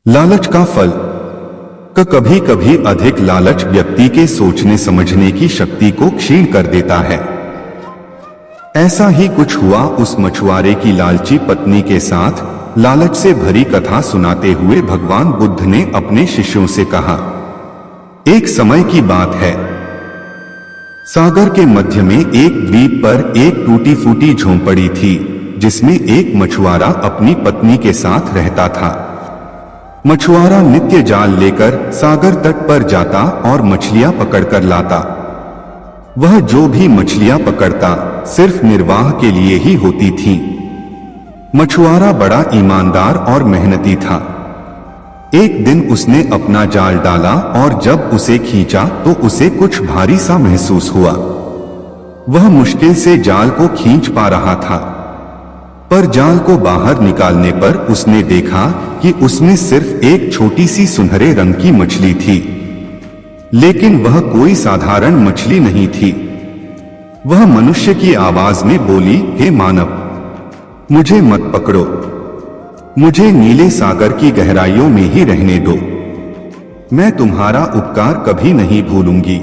लालच का फल। कभी कभी अधिक लालच व्यक्ति के सोचने समझने की शक्ति को क्षीण कर देता है। ऐसा ही कुछ हुआ उस मछुआरे की लालची पत्नी के साथ। लालच से भरी कथा सुनाते हुए भगवान बुद्ध ने अपने शिष्यों से कहा, एक समय की बात है, सागर के मध्य में एक द्वीप पर एक टूटी फूटी झोंपड़ी थी, जिसमें एक मछुआरा अपनी पत्नी के साथ रहता था। मछुआरा नित्य जाल लेकर सागर तट पर जाता और मछलियां पकड़कर लाता। वह जो भी मछलियां पकड़ता सिर्फ निर्वाह के लिए ही होती थीं। मछुआरा बड़ा ईमानदार और मेहनती था। एक दिन उसने अपना जाल डाला और जब उसे खींचा तो उसे कुछ भारी सा महसूस हुआ। वह मुश्किल से जाल को खींच पा रहा था, पर जाल को बाहर निकालने पर उसने देखा कि उसमें सिर्फ एक छोटी सी सुनहरे रंग की मछली थी। लेकिन वह कोई साधारण मछली नहीं थी। वह मनुष्य की आवाज में बोली, हे मानव, मुझे मत पकड़ो, मुझे नीले सागर की गहराइयों में ही रहने दो। मैं तुम्हारा उपकार कभी नहीं भूलूंगी।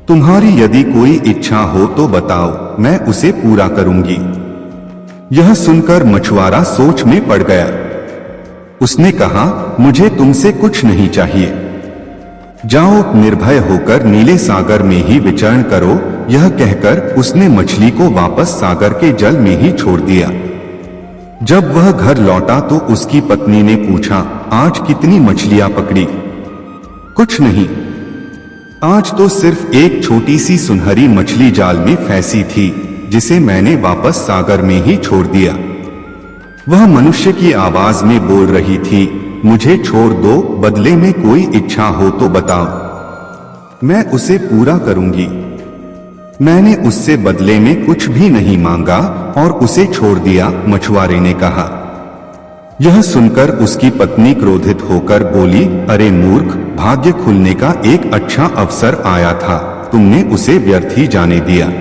तुम्हारी यदि कोई इच्छा हो तो बताओ, मैं उसे पूरा करूंगी। यह सुनकर मछुआरा सोच में पड़ गया। उसने कहा, मुझे तुमसे कुछ नहीं चाहिए। जाओ निर्भय होकर नीले सागर में ही विचरण करो। यह कहकर उसने मछली को वापस सागर के जल में ही छोड़ दिया। जब वह घर लौटा तो उसकी पत्नी ने पूछा, आज कितनी मछलियां पकड़ी? कुछ नहीं, आज तो सिर्फ एक छोटी सी सुनहरी मछली जाल में फंसी थी, जिसे मैंने वापस सागर में ही छोड़ दिया। वह मनुष्य की आवाज में बोल रही थी, मुझे छोड़ दो, बदले में कोई इच्छा हो तो बताओ, मैं उसे पूरा करूंगी। मैंने उससे बदले में कुछ भी नहीं मांगा और उसे छोड़ दिया, मछुआरे ने कहा। यह सुनकर उसकी पत्नी क्रोधित होकर बोली, अरे मूर्ख, भाग्य खुलने का एक अच्छा अवसर आया था, तुमने उसे व्यर्थ ही जाने दिया।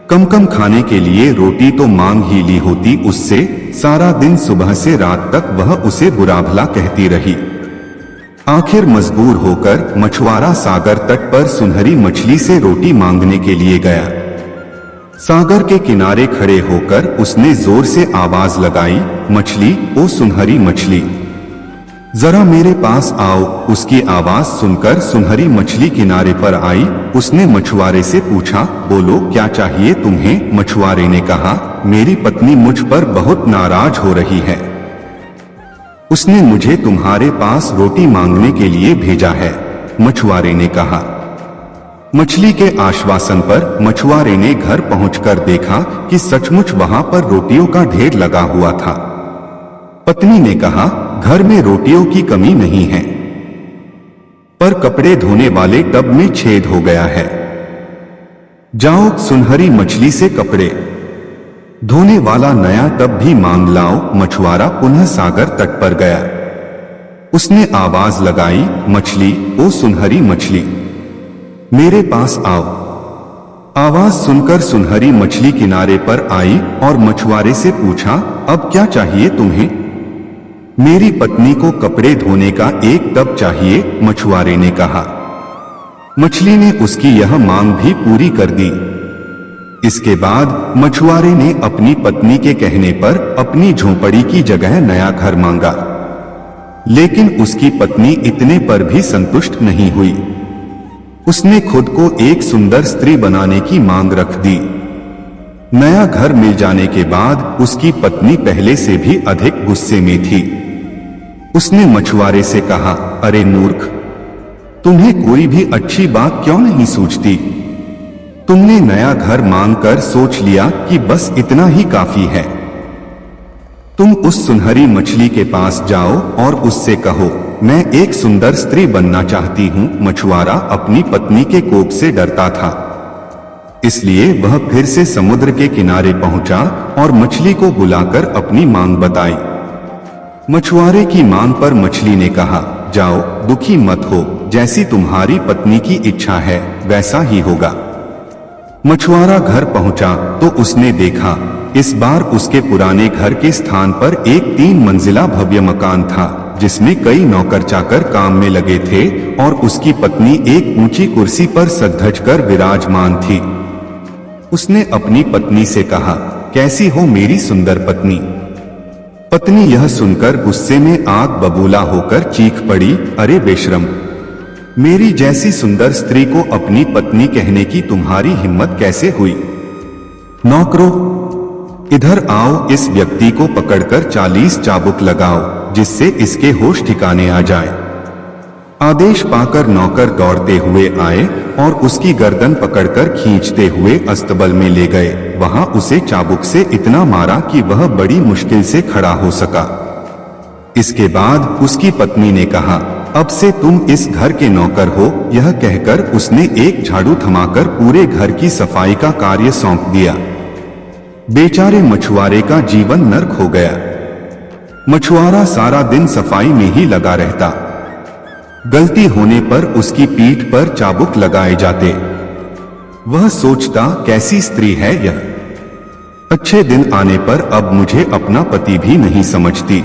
कम कम खाने के लिए रोटी तो मांग ही ली होती उससे। सारा दिन सुबह से रात तक वह उसे बुरा भला कहती रही। आखिर मजबूर होकर मछुआरा सागर तट पर सुनहरी मछली से रोटी मांगने के लिए गया। सागर के किनारे खड़े होकर उसने जोर से आवाज लगाई, मछली, ओ सुनहरी मछली, जरा मेरे पास आओ। उसकी आवाज सुनकर सुनहरी मछली किनारे पर आई। उसने मछुआरे से पूछा, बोलो क्या चाहिए तुम्हें? मछुआरे ने कहा, मेरी पत्नी मुझ पर बहुत नाराज हो रही है। उसने मुझे तुम्हारे पास रोटी मांगने के लिए भेजा है, मछुआरे ने कहा। मछली के आश्वासन पर मछुआरे ने घर पहुंचकर देखा कि सचमुच वहां पर रोटियों का ढेर लगा हुआ था। पत्नी ने कहा, घर में रोटियों की कमी नहीं है, पर कपड़े धोने वाले टब में छेद हो गया है। जाओ सुनहरी मछली से कपड़े धोने वाला नया टब भी मांग लाओ। मछुआरा पुनः सागर तट पर गया। उसने आवाज लगाई, मछली, ओ सुनहरी मछली, मेरे पास आओ। आवाज सुनकर सुनहरी मछली किनारे पर आई और मछुआरे से पूछा, अब क्या चाहिए तुम्हें? मेरी पत्नी को कपड़े धोने का एक टब चाहिए, मछुआरे ने कहा। मछली ने उसकी यह मांग भी पूरी कर दी। इसके बाद मछुआरे ने अपनी पत्नी के कहने पर अपनी झोंपड़ी की जगह नया घर मांगा। लेकिन उसकी पत्नी इतने पर भी संतुष्ट नहीं हुई। उसने खुद को एक सुंदर स्त्री बनाने की मांग रख दी। नया घर मिल जाने के बाद उसकी पत्नी पहले से भी अधिक गुस्से में थी। उसने मछुआरे से कहा, अरे मूर्ख, तुम्हें कोई भी अच्छी बात क्यों नहीं सूझती? तुमने नया घर मांगकर सोच लिया कि बस इतना ही काफी है। तुम उस सुनहरी मछली के पास जाओ और उससे कहो, मैं एक सुंदर स्त्री बनना चाहती हूं। मछुआरा अपनी पत्नी के कोप से डरता था, इसलिए वह फिर से समुद्र के किनारे पहुंचा और मछली को बुलाकर अपनी मांग बताई। मछुआरे की मांग पर मछली ने कहा, जाओ, दुखी मत हो, जैसी तुम्हारी पत्नी की इच्छा है वैसा ही होगा। मछुआरा घर पहुंचा तो उसने देखा, इस बार उसके पुराने घर के स्थान पर एक 3 मंजिला भव्य मकान था। जिसमें कई नौकर चाकर काम में लगे थे और उसकी पत्नी एक ऊंची कुर्सी पर सज-धज कर विराजमान थी। उसने अपनी पत्नी से कहा, कैसी हो मेरी सुंदर पत्नी? पत्नी यह सुनकर गुस्से में आग बबूला होकर चीख पड़ी, अरे बेशरम, मेरी जैसी सुंदर स्त्री को अपनी पत्नी कहने की तुम्हारी हिम्मत कैसे हुई? नौकरों, इधर आओ, इस व्यक्ति को पकड़कर 40 चाबुक लगाओ जिससे इसके होश ठिकाने आ जाए। आदेश पाकर नौकर दौड़ते हुए आए और उसकी गर्दन पकड़कर खींचते हुए अस्तबल में ले गए। वहां उसे चाबुक से इतना मारा कि वह बड़ी मुश्किल से खड़ा हो सका। इसके बाद उसकी पत्नी ने कहा, अब से तुम इस घर के नौकर हो। यह कहकर उसने एक झाड़ू थमाकर पूरे घर की सफाई का कार्य सौंप दिया। बेचारे मछुआरे का जीवन नर्क हो गया। मछुआरा सारा दिन सफाई में ही लगा रहता। गलती होने पर उसकी पीठ पर चाबुक लगाए जाते। वह सोचता, कैसी स्त्री है यह? अच्छे दिन आने पर अब मुझे अपना पति भी नहीं समझती।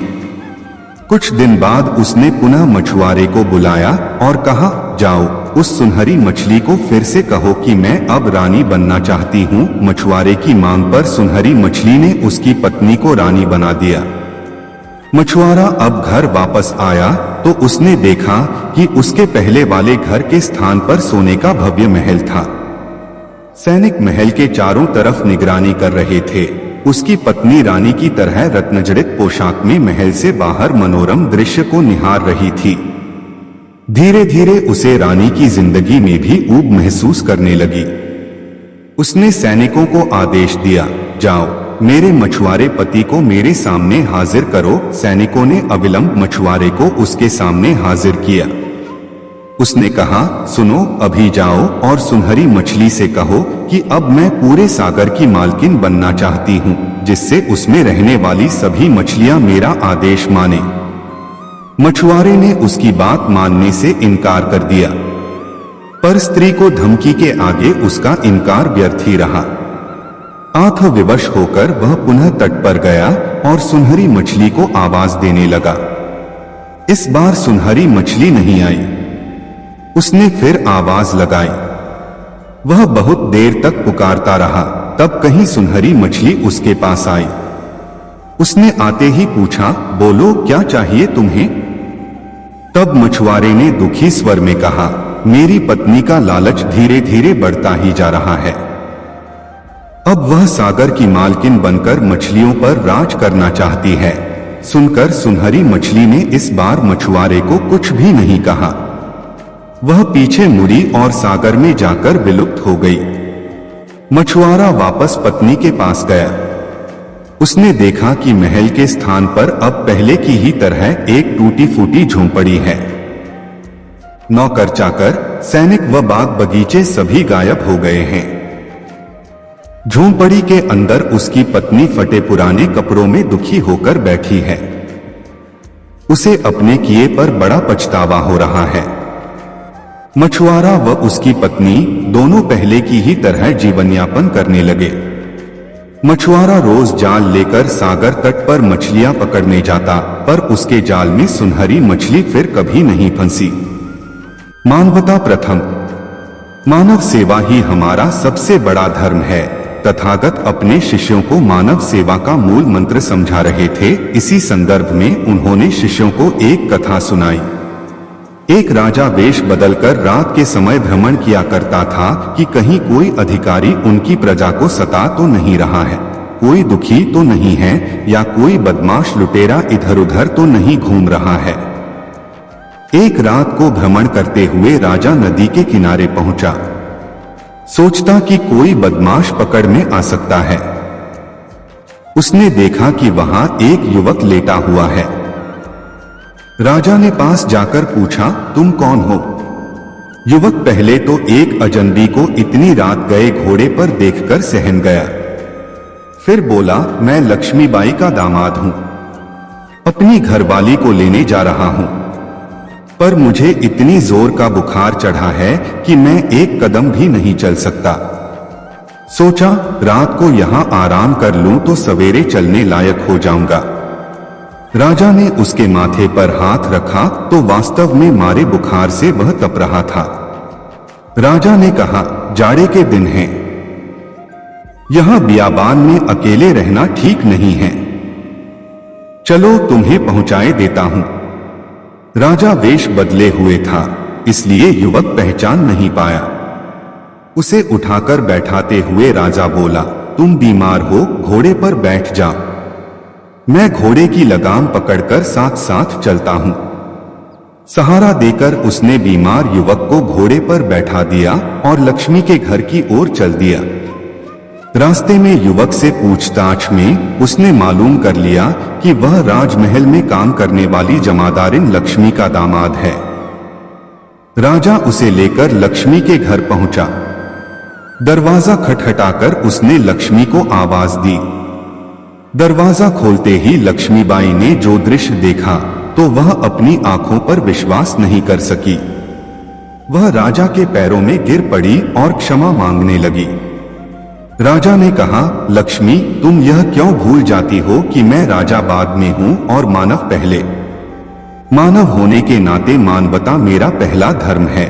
कुछ दिन बाद उसने पुनः मछुआरे को बुलाया और कहा, जाओ, उस सुनहरी मछली को फिर से कहो कि मैं अब रानी बनना चाहती हूँ। मछुआरे की मांग पर सुनहरी मछली ने उसकी पत्नी को रानी बना दिया। मछुआरा अब घर वापस आया तो उसने देखा कि उसके पहले वाले घर के स्थान पर सोने का भव्य महल था। सैनिक महल के चारों तरफ निगरानी कर रहे थे। उसकी पत्नी रानी की तरह रत्नजड़ित पोशाक में महल से बाहर मनोरम दृश्य को निहार रही थी। धीरे धीरे उसे रानी की जिंदगी में भी ऊब महसूस करने लगी। उसने सैनिकों को आदेश दिया, जाओ, मेरे मछुआरे पति को मेरे सामने हाजिर करो। सैनिकों ने अविलंब मछुआरे को उसके सामने हाजिर किया। उसने कहा, सुनो, अभी जाओ और सुनहरी मछली से कहो कि अब मैं पूरे सागर की मालकिन बनना चाहती हूँ, जिससे उसमें रहने वाली सभी मछलियाँ मेरा आदेश माने। मछुआरे ने उसकी बात मानने से इनकार कर दिया, पर स्त्री को धमकी के आगे उसका इनकार व्यर्थ ही रहा। आंख विवश होकर वह पुनः तट पर गया और सुनहरी मछली को आवाज देने लगा। इस बार सुनहरी मछली नहीं आई। उसने फिर आवाज लगाई। वह बहुत देर तक पुकारता रहा, तब कहीं सुनहरी मछली उसके पास आई। उसने आते ही पूछा, बोलो, क्या चाहिए तुम्हें? तब मछुआरे ने दुखी स्वर में कहा, मेरी पत्नी का लालच धीरे धीरे बढ़ता ही जा रहा है। अब वह सागर की मालकिन बनकर मछलियों पर राज करना चाहती है। सुनकर सुनहरी मछली ने इस बार मछुआरे को कुछ भी नहीं कहा। वह पीछे मुड़ी और सागर में जाकर विलुप्त हो गई। मछुआरा वापस पत्नी के पास गया। उसने देखा कि महल के स्थान पर अब पहले की ही तरह एक टूटी फूटी झोंपड़ी है। नौकर चाकर, सैनिक व बाग बगीचे सभी गायब हो गए हैं। झोंपड़ी के अंदर उसकी पत्नी फटे पुराने कपड़ों में दुखी होकर बैठी है। उसे अपने किए पर बड़ा पछतावा हो रहा है। मछुआरा व उसकी पत्नी दोनों पहले की ही तरह जीवन यापन करने लगे। मछुआरा रोज जाल लेकर सागर तट पर मछलियां पकड़ने जाता, पर उसके जाल में सुनहरी मछली फिर कभी नहीं फंसी। मानवता प्रथम, मानव सेवा ही हमारा सबसे बड़ा धर्म है। तथागत अपने शिष्यों को मानव सेवा का मूल मंत्र समझा रहे थे। इसी संदर्भ में उन्होंने शिष्यों को एक कथा सुनाई। एक राजा वेश बदलकर रात के समय भ्रमण किया करता था कि कहीं कोई अधिकारी उनकी प्रजा को सता तो नहीं रहा है, कोई दुखी तो नहीं है, या कोई बदमाश लुटेरा इधर उधर तो नहीं घूम रहा है। एक रात को भ्रमण करते हुए राजा नदी के किनारे पहुंचा। सोचता कि कोई बदमाश पकड़ में आ सकता है। उसने देखा कि वहां एक युवक लेटा हुआ है। राजा ने पास जाकर पूछा, तुम कौन हो? युवक पहले तो एक अजनबी को इतनी रात गए घोड़े पर देखकर सहम गया। फिर बोला, मैं लक्ष्मीबाई का दामाद हूं, अपनी घरवाली को लेने जा रहा हूं, पर मुझे इतनी जोर का बुखार चढ़ा है कि मैं एक कदम भी नहीं चल सकता। सोचा रात को यहां आराम कर लूं तो सवेरे चलने लायक हो जाऊंगा। राजा ने उसके माथे पर हाथ रखा तो वास्तव में मारे बुखार से वह तप रहा था। राजा ने कहा, जाड़े के दिन हैं, यहां बियाबान में अकेले रहना ठीक नहीं है, चलो तुम्हें पहुंचाए देता हूं। राजा वेश बदले हुए था, इसलिए युवक पहचान नहीं पाया। उसे उठाकर बैठाते हुए राजा बोला, तुम बीमार हो, घोड़े पर बैठ जाओ, मैं घोड़े की लगाम पकड़कर साथ साथ चलता हूं। सहारा देकर उसने बीमार युवक को घोड़े पर बैठा दिया और लक्ष्मी के घर की ओर चल दिया। रास्ते में युवक से पूछताछ में उसने मालूम कर लिया कि वह राजमहल में काम करने वाली जमादारिन लक्ष्मी का दामाद है। राजा उसे लेकर लक्ष्मी के घर पहुंचा। दरवाजा खटखटाकर उसने लक्ष्मी को आवाज दी। दरवाजा खोलते ही लक्ष्मीबाई ने जो दृश्य देखा तो वह अपनी आंखों पर विश्वास नहीं कर सकी। वह राजा के पैरों में गिर पड़ी और क्षमा मांगने लगी। राजा ने कहा, लक्ष्मी, तुम यह क्यों भूल जाती हो कि मैं राजा बाद में हूं और मानव पहले। मानव होने के नाते मानवता मेरा पहला धर्म है।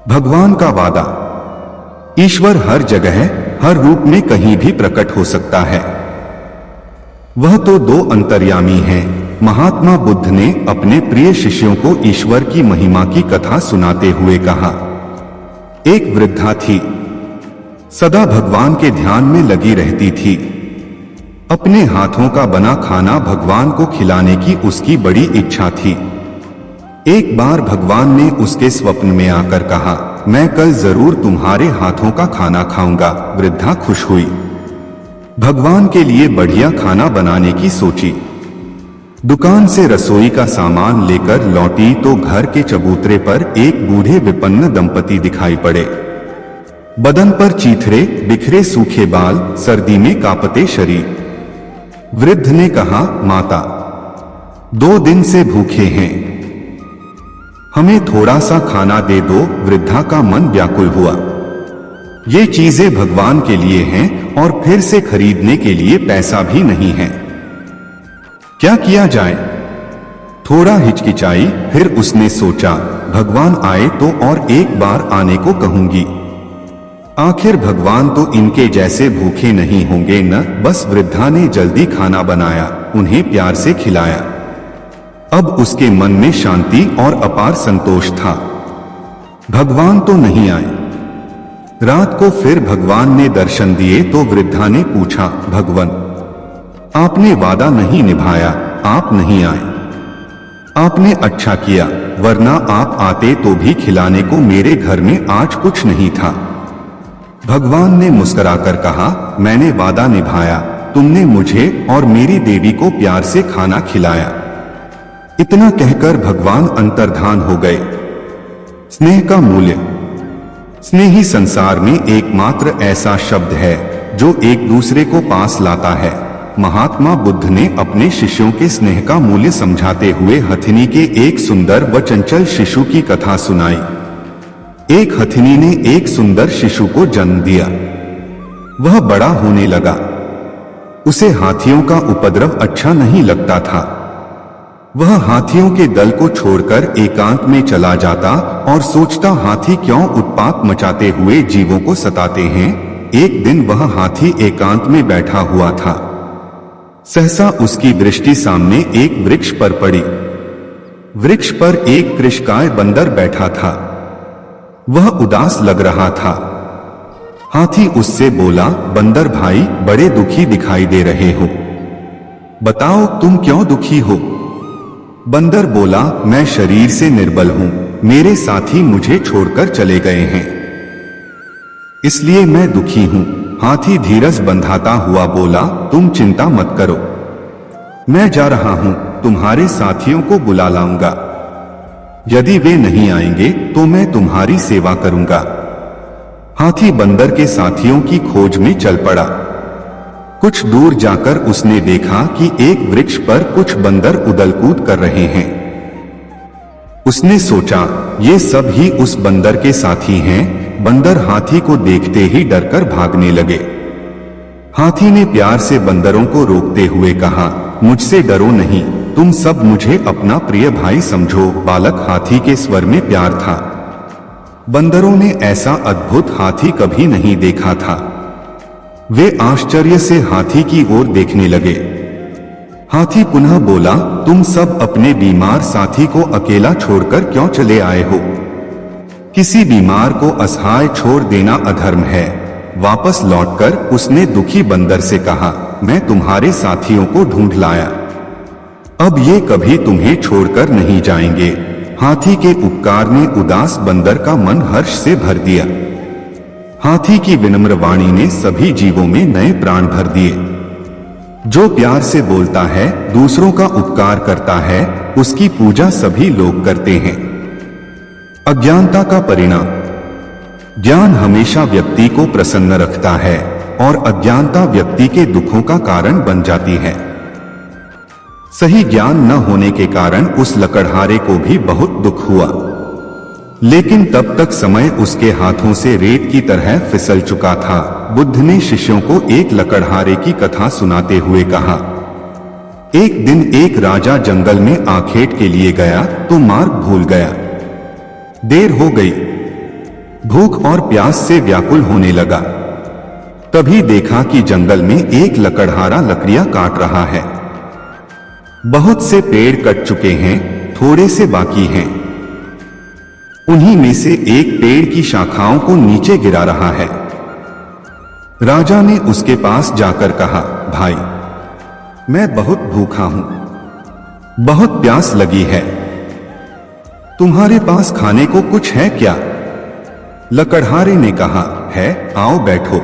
भगवान का वादा, ईश्वर हर जगह हर रूप में कहीं भी प्रकट हो सकता है। वह तो दो अंतर्यामी हैं। महात्मा बुद्ध ने अपने प्रिय शिष्यों को ईश्वर की महिमा की कथा सुनाते हुए कहा, एक वृद्धा थी, सदा भगवान के ध्यान में लगी रहती थी। अपने हाथों का बना खाना भगवान को खिलाने की उसकी बड़ी इच्छा थी। एक बार भगवान ने उसके स्वप्न में आकर कहा, मैं कल जरूर तुम्हारे हाथों का खाना खाऊंगा। वृद्धा खुश हुई, भगवान के लिए बढ़िया खाना बनाने की सोची। दुकान से रसोई का सामान लेकर लौटी तो घर के चबूतरे पर एक बूढ़े विपन्न दंपति दिखाई पड़े। बदन पर चीथड़े, बिखरे सूखे बाल, सर्दी में कांपते शरीर। वृद्ध ने कहा, माता, 2 दिन से भूखे हैं, हमें थोड़ा सा खाना दे दो। वृद्धा का मन व्याकुल हुआ। ये चीजें भगवान के लिए हैं और फिर से खरीदने के लिए पैसा भी नहीं है, क्या किया जाए। थोड़ा हिचकिचाई, फिर उसने सोचा, भगवान आए तो और एक बार आने को कहूंगी, आखिर भगवान तो इनके जैसे भूखे नहीं होंगे न। बस वृद्धा ने जल्दी खाना बनाया, उन्हें प्यार से खिलाया। अब उसके मन में शांति और अपार संतोष था। भगवान तो नहीं आए। रात को फिर भगवान ने दर्शन दिए तो वृद्धा ने पूछा, भगवान, आपने वादा नहीं निभाया, आप नहीं आए। आपने अच्छा किया, वरना आप आते तो भी खिलाने को मेरे घर में आज कुछ नहीं था। भगवान ने मुस्कुराकर कहा, मैंने वादा निभाया, तुमने मुझे और मेरी देवी को प्यार से खाना खिलाया। इतना कहकर भगवान अंतर्धान हो गए। स्नेह का मूल्य। स्नेह ही संसार में एकमात्र ऐसा शब्द है जो एक दूसरे को पास लाता है। महात्मा बुद्ध ने अपने शिष्यों के स्नेह का मूल्य समझाते हुए हथिनी के एक सुंदर व चंचल शिशु की कथा सुनाई। एक हथिनी ने एक सुंदर शिशु को जन्म दिया। वह बड़ा होने लगा। उसे हाथियों का उपद्रव अच्छा नहीं लगता था। वह हाथियों के दल को छोड़कर एकांत में चला जाता और सोचता, हाथी क्यों उत्पात मचाते हुए जीवों को सताते हैं। एक दिन वह हाथी एकांत में बैठा हुआ था। सहसा उसकी दृष्टि सामने एक वृक्ष पर पड़ी। वृक्ष पर एक कृशकाय बंदर बैठा था। वह उदास लग रहा था। हाथी उससे बोला, बंदर भाई, बड़े दुखी दिखाई दे रहे हो, बताओ तुम क्यों दुखी हो। बंदर बोला, मैं शरीर से निर्बल हूं, मेरे साथी मुझे छोड़कर चले गए हैं, इसलिए मैं दुखी हूं। हाथी धीरज बंधाता हुआ बोला, तुम चिंता मत करो, मैं जा रहा हूं, तुम्हारे साथियों को बुला लाऊंगा। यदि वे नहीं आएंगे तो मैं तुम्हारी सेवा करूंगा। हाथी बंदर के साथियों की खोज में चल पड़ा। कुछ दूर जाकर उसने देखा कि एक वृक्ष पर कुछ बंदर उदलकूद कर रहे हैं। उसने सोचा, ये सब ही उस बंदर के साथी हैं। बंदर हाथी को देखते ही डरकर भागने लगे। हाथी ने प्यार से बंदरों को रोकते हुए कहा, मुझसे डरो नहीं, तुम सब मुझे अपना प्रिय भाई समझो। बालक हाथी के स्वर में प्यार था। बंदरों ने ऐसा अद्भुत हाथी कभी नहीं देखा था। वे आश्चर्य से हाथी की ओर देखने लगे। हाथी पुनः बोला, तुम सब अपने बीमार साथी को अकेला छोड़कर क्यों चले आए हो? किसी बीमार को असहाय छोड़ देना अधर्म है। वापस लौटकर उसने दुखी बंदर से कहा, मैं तुम्हारे साथियों को ढूंढ लाया, अब ये कभी तुम्हें छोड़कर नहीं जाएंगे। हाथी के उपकार ने उदास बंदर का मन हर्ष से भर दिया। हाथी की विनम्र वाणी ने सभी जीवों में नए प्राण भर दिए। जो प्यार से बोलता है, दूसरों का उपकार करता है, उसकी पूजा सभी लोग करते हैं। अज्ञानता का परिणाम। ज्ञान हमेशा व्यक्ति को प्रसन्न रखता है और अज्ञानता व्यक्ति के दुखों का कारण बन जाती है। सही ज्ञान न होने के कारण उस लकड़हारे को भी बहुत दुख हुआ, लेकिन तब तक समय उसके हाथों से रेत की तरह फिसल चुका था। बुद्ध ने शिष्यों को एक लकड़हारे की कथा सुनाते हुए कहा, एक दिन एक राजा जंगल में आखेट के लिए गया तो मार्ग भूल गया। देर हो गई, भूख और प्यास से व्याकुल होने लगा। तभी देखा कि जंगल में एक लकड़हारा लकड़ियां काट रहा है। बहुत से पेड़ कट चुके हैं, थोड़े से बाकी हैं। उन्हीं में से एक पेड़ की शाखाओं को नीचे गिरा रहा है। राजा ने उसके पास जाकर कहा, भाई, मैं बहुत भूखा हूं, बहुत प्यास लगी है, तुम्हारे पास खाने को कुछ है क्या? लकड़हारे ने कहा, है, आओ बैठो।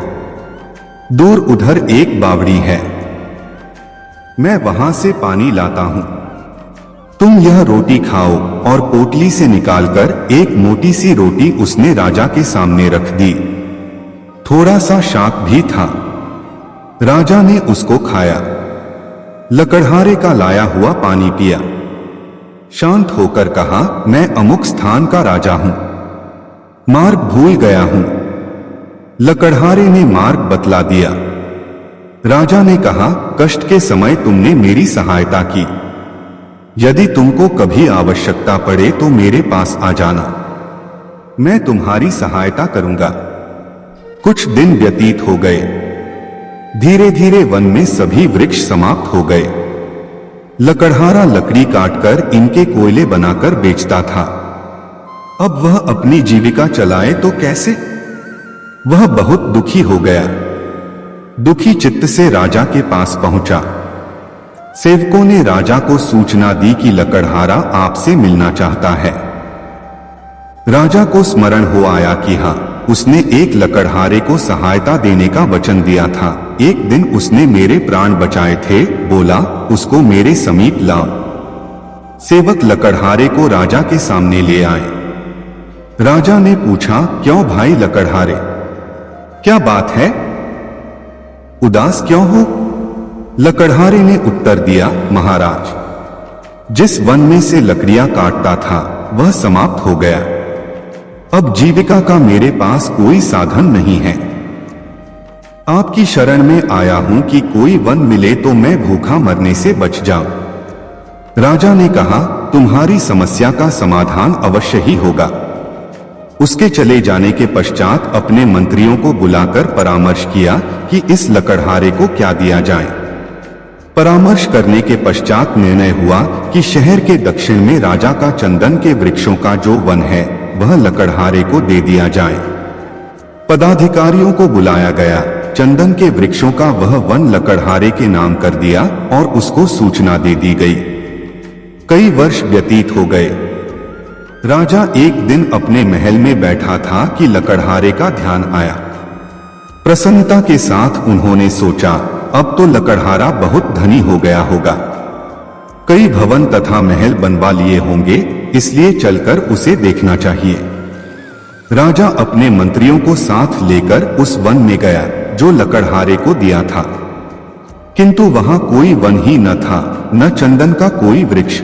दूर उधर एक बावड़ी है, मैं वहां से पानी लाता हूं। तुम यह रोटी खाओ। और पोटली से निकालकर एक मोटी सी रोटी उसने राजा के सामने रख दी। थोड़ा सा शाक भी था। राजा ने उसको खाया, लकड़हारे का लाया हुआ पानी पिया। शांत होकर कहा, मैं अमुक स्थान का राजा हूं, मार्ग भूल गया हूं। लकड़हारे ने मार्ग बतला दिया। राजा ने कहा, कष्ट के समय तुमने मेरी सहायता की, यदि तुमको कभी आवश्यकता पड़े तो मेरे पास आ जाना, मैं तुम्हारी सहायता करूंगा। कुछ दिन व्यतीत हो गए। धीरे धीरे वन में सभी वृक्ष समाप्त हो गए। लकड़हारा लकड़ी काटकर इनके कोयले बनाकर बेचता था। अब वह अपनी जीविका चलाए तो कैसे? वह बहुत दुखी हो गया। दुखी चित्त से राजा के पास पहुंचा। सेवकों ने राजा को सूचना दी कि लकड़हारा आपसे मिलना चाहता है। राजा को स्मरण हो आया कि हाँ, उसने एक लकड़हारे को सहायता देने का वचन दिया था। एक दिन उसने मेरे प्राण बचाए थे, बोला, उसको मेरे समीप लाओ। सेवक लकड़हारे को राजा के सामने ले आए। राजा ने पूछा, क्यों भाई लकड़हारे, क्या बात है? उदास क्यों हो? लकड़हारे ने उत्तर दिया, महाराज, जिस वन में से लकड़ियां काटता था वह समाप्त हो गया। अब जीविका का मेरे पास कोई साधन नहीं है। आपकी शरण में आया हूं कि कोई वन मिले तो मैं भूखा मरने से बच जाऊं। राजा ने कहा, तुम्हारी समस्या का समाधान अवश्य ही होगा। उसके चले जाने के पश्चात अपने मंत्रियों को बुलाकर परामर्श किया कि इस लकड़हारे को क्या दिया जाए। परामर्श करने के पश्चात निर्णय हुआ कि शहर के दक्षिण में राजा का चंदन के वृक्षों का जो वन है वह लकड़हारे को दे दिया जाए। पदाधिकारियों को बुलाया गया। चंदन के वृक्षों का वह वन लकड़हारे के नाम कर दिया और उसको सूचना दे दी गई। कई वर्ष व्यतीत हो गए। राजा एक दिन अपने महल में बैठा था कि लकड़हारे का ध्यान आया। प्रसन्नता के साथ उन्होंने सोचा, अब तो लकड़हारा बहुत धनी हो गया होगा, कई भवन तथा महल बनवा लिए होंगे, इसलिए चलकर उसे देखना चाहिए। राजा अपने मंत्रियों को साथ लेकर उस वन में गया जो लकड़हारे को दिया था, किंतु वहां कोई वन ही न था, न चंदन का कोई वृक्ष।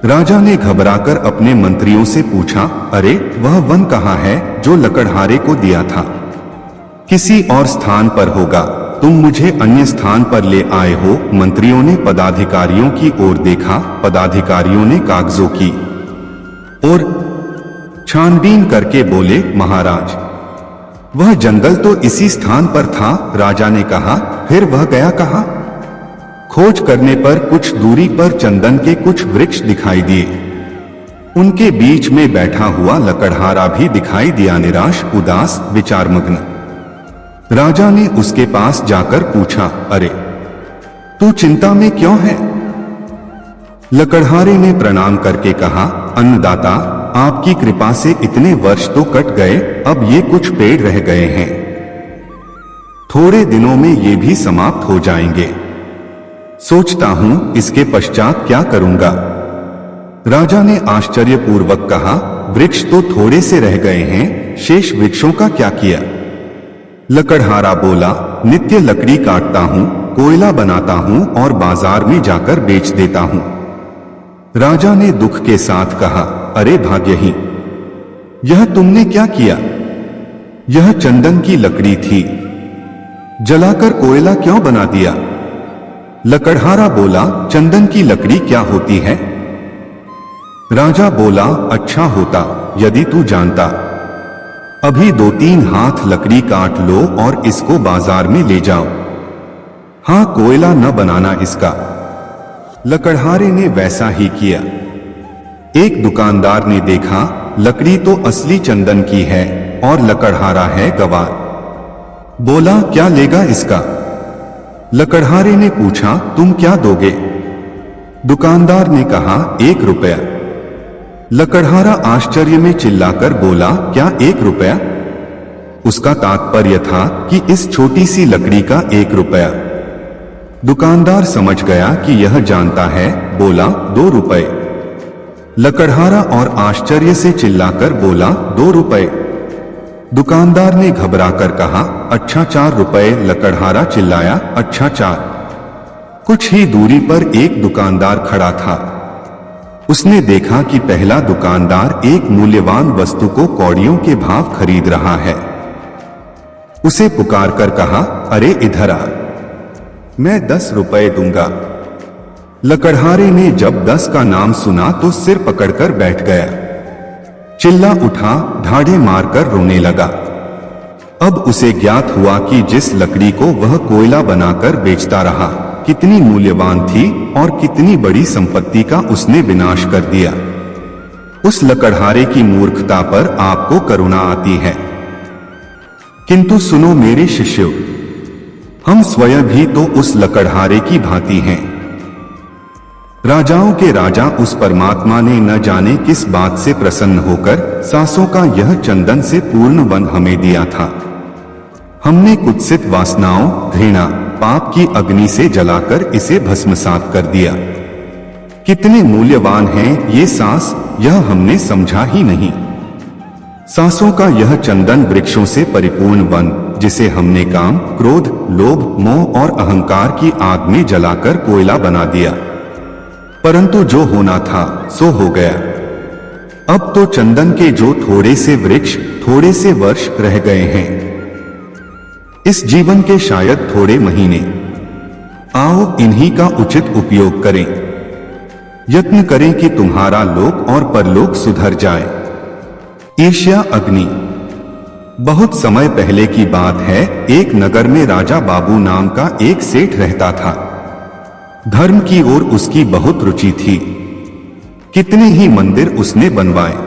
राजा ने घबराकर अपने मंत्रियों से पूछा, अरे वह वन कहाँ है जो लकड़हारे को दिया था? किसी और स्थान पर होगा। तुम मुझे अन्य स्थान पर ले आए हो। मंत्रियों ने पदाधिकारियों की ओर देखा। पदाधिकारियों ने कागजों की और छानबीन करके बोले, महाराज, वह जंगल तो इसी स्थान पर था। राजा ने कहा, फिर वह गया कहाँ? खोज करने पर कुछ दूरी पर चंदन के कुछ वृक्ष दिखाई दिए। उनके बीच में बैठा हुआ लकड़हारा भी दिखाई दिया, निराश, उदास, विचारमग्न। राजा ने उसके पास जाकर पूछा, अरे, तू चिंता में क्यों है? लकड़हारे ने प्रणाम करके कहा, अन्नदाता, आपकी कृपा से इतने वर्ष तो कट गए, अब ये कुछ पेड़ रह गए हैं। थोड़े दिनों में ये भी समाप्त हो जाएंगे। सोचता हूं इसके पश्चात क्या करूंगा। राजा ने आश्चर्यपूर्वक कहा, वृक्ष तो थोड़े से रह गए हैं, शेष वृक्षों का क्या किया? लकड़हारा बोला, नित्य लकड़ी काटता हूं, कोयला बनाता हूं और बाजार में जाकर बेच देता हूं। राजा ने दुख के साथ कहा, अरे भाग्यहीन, यह तुमने क्या किया? यह चंदन की लकड़ी थी, जलाकर कोयला क्यों बना दिया? लकड़हारा बोला, चंदन की लकड़ी क्या होती है? राजा बोला, अच्छा होता यदि तू जानता। अभी 2-3 हाथ लकड़ी काट लो और इसको बाजार में ले जाओ। हां, कोयला न बनाना इसका। लकड़हारे ने वैसा ही किया। एक दुकानदार ने देखा, लकड़ी तो असली चंदन की है और लकड़हारा है गवार। बोला, क्या लेगा इसका? लकड़हारे ने पूछा, तुम क्या दोगे? दुकानदार ने कहा, 1 रुपया। लकड़हारा आश्चर्य में चिल्लाकर बोला, क्या 1 रुपया? उसका तात्पर्य था कि इस छोटी सी लकड़ी का 1 रुपया। दुकानदार समझ गया कि यह जानता है, बोला, 2 रुपए। लकड़हारा और आश्चर्य से चिल्लाकर बोला, 2 रुपए। दुकानदार ने घबराकर कहा, अच्छा 4 रुपए। लकड़हारा चिल्लाया, अच्छा 4। कुछ ही दूरी पर एक दुकानदार खड़ा था। उसने देखा कि पहला दुकानदार एक मूल्यवान वस्तु को कौड़ियों के भाव खरीद रहा है। उसे पुकारकर कहा, अरे इधर आ, मैं 10 रुपए दूंगा। लकड़हारे ने जब 10 का नाम सुना तो सिर पकड़कर बैठ गया। चिल्ला उठा, ढाढ़े मारकर रोने लगा। अब उसे ज्ञात हुआ कि जिस लकड़ी को वह कोयला बनाकर बेचता रहा, कितनी मूल्यवान थी और कितनी बड़ी संपत्ति का उसने विनाश कर दिया। उस लकड़हारे की मूर्खता पर आपको करुणा आती है। किंतु सुनो मेरे शिष्यों, हम स्वयं भी तो उस लकड़हारे की भांति हैं। राजाओं के राजा उस परमात्मा ने न जाने किस बात से प्रसन्न होकर सांसों का यह चंदन से पूर्ण वन हमें दिया था। हमने कुत्सित वासनाओं, घृणा, पाप की अग्नि से जलाकर इसे भस्मसात कर दिया। कितने मूल्यवान हैं ये सांस, यह हमने समझा ही नहीं। सांसों का यह चंदन वृक्षों से परिपूर्ण वन, जिसे हमने काम, क्रोध, लोभ, मोह और अहंकार की आग में जलाकर कोयला बना दिया। परंतु जो होना था सो हो गया। अब तो चंदन के जो थोड़े से वृक्ष, थोड़े से वर्ष रह गए हैं, इस जीवन के शायद थोड़े महीने। आओ इन्हीं का उचित उपयोग करें। यत्न करें कि तुम्हारा लोक और परलोक सुधर जाए। ईर्ष्या अग्नि। बहुत समय पहले की बात है, एक नगर में राजा बाबू नाम का एक सेठ रहता था। धर्म की ओर उसकी बहुत रुचि थी। कितने ही मंदिर उसने बनवाए।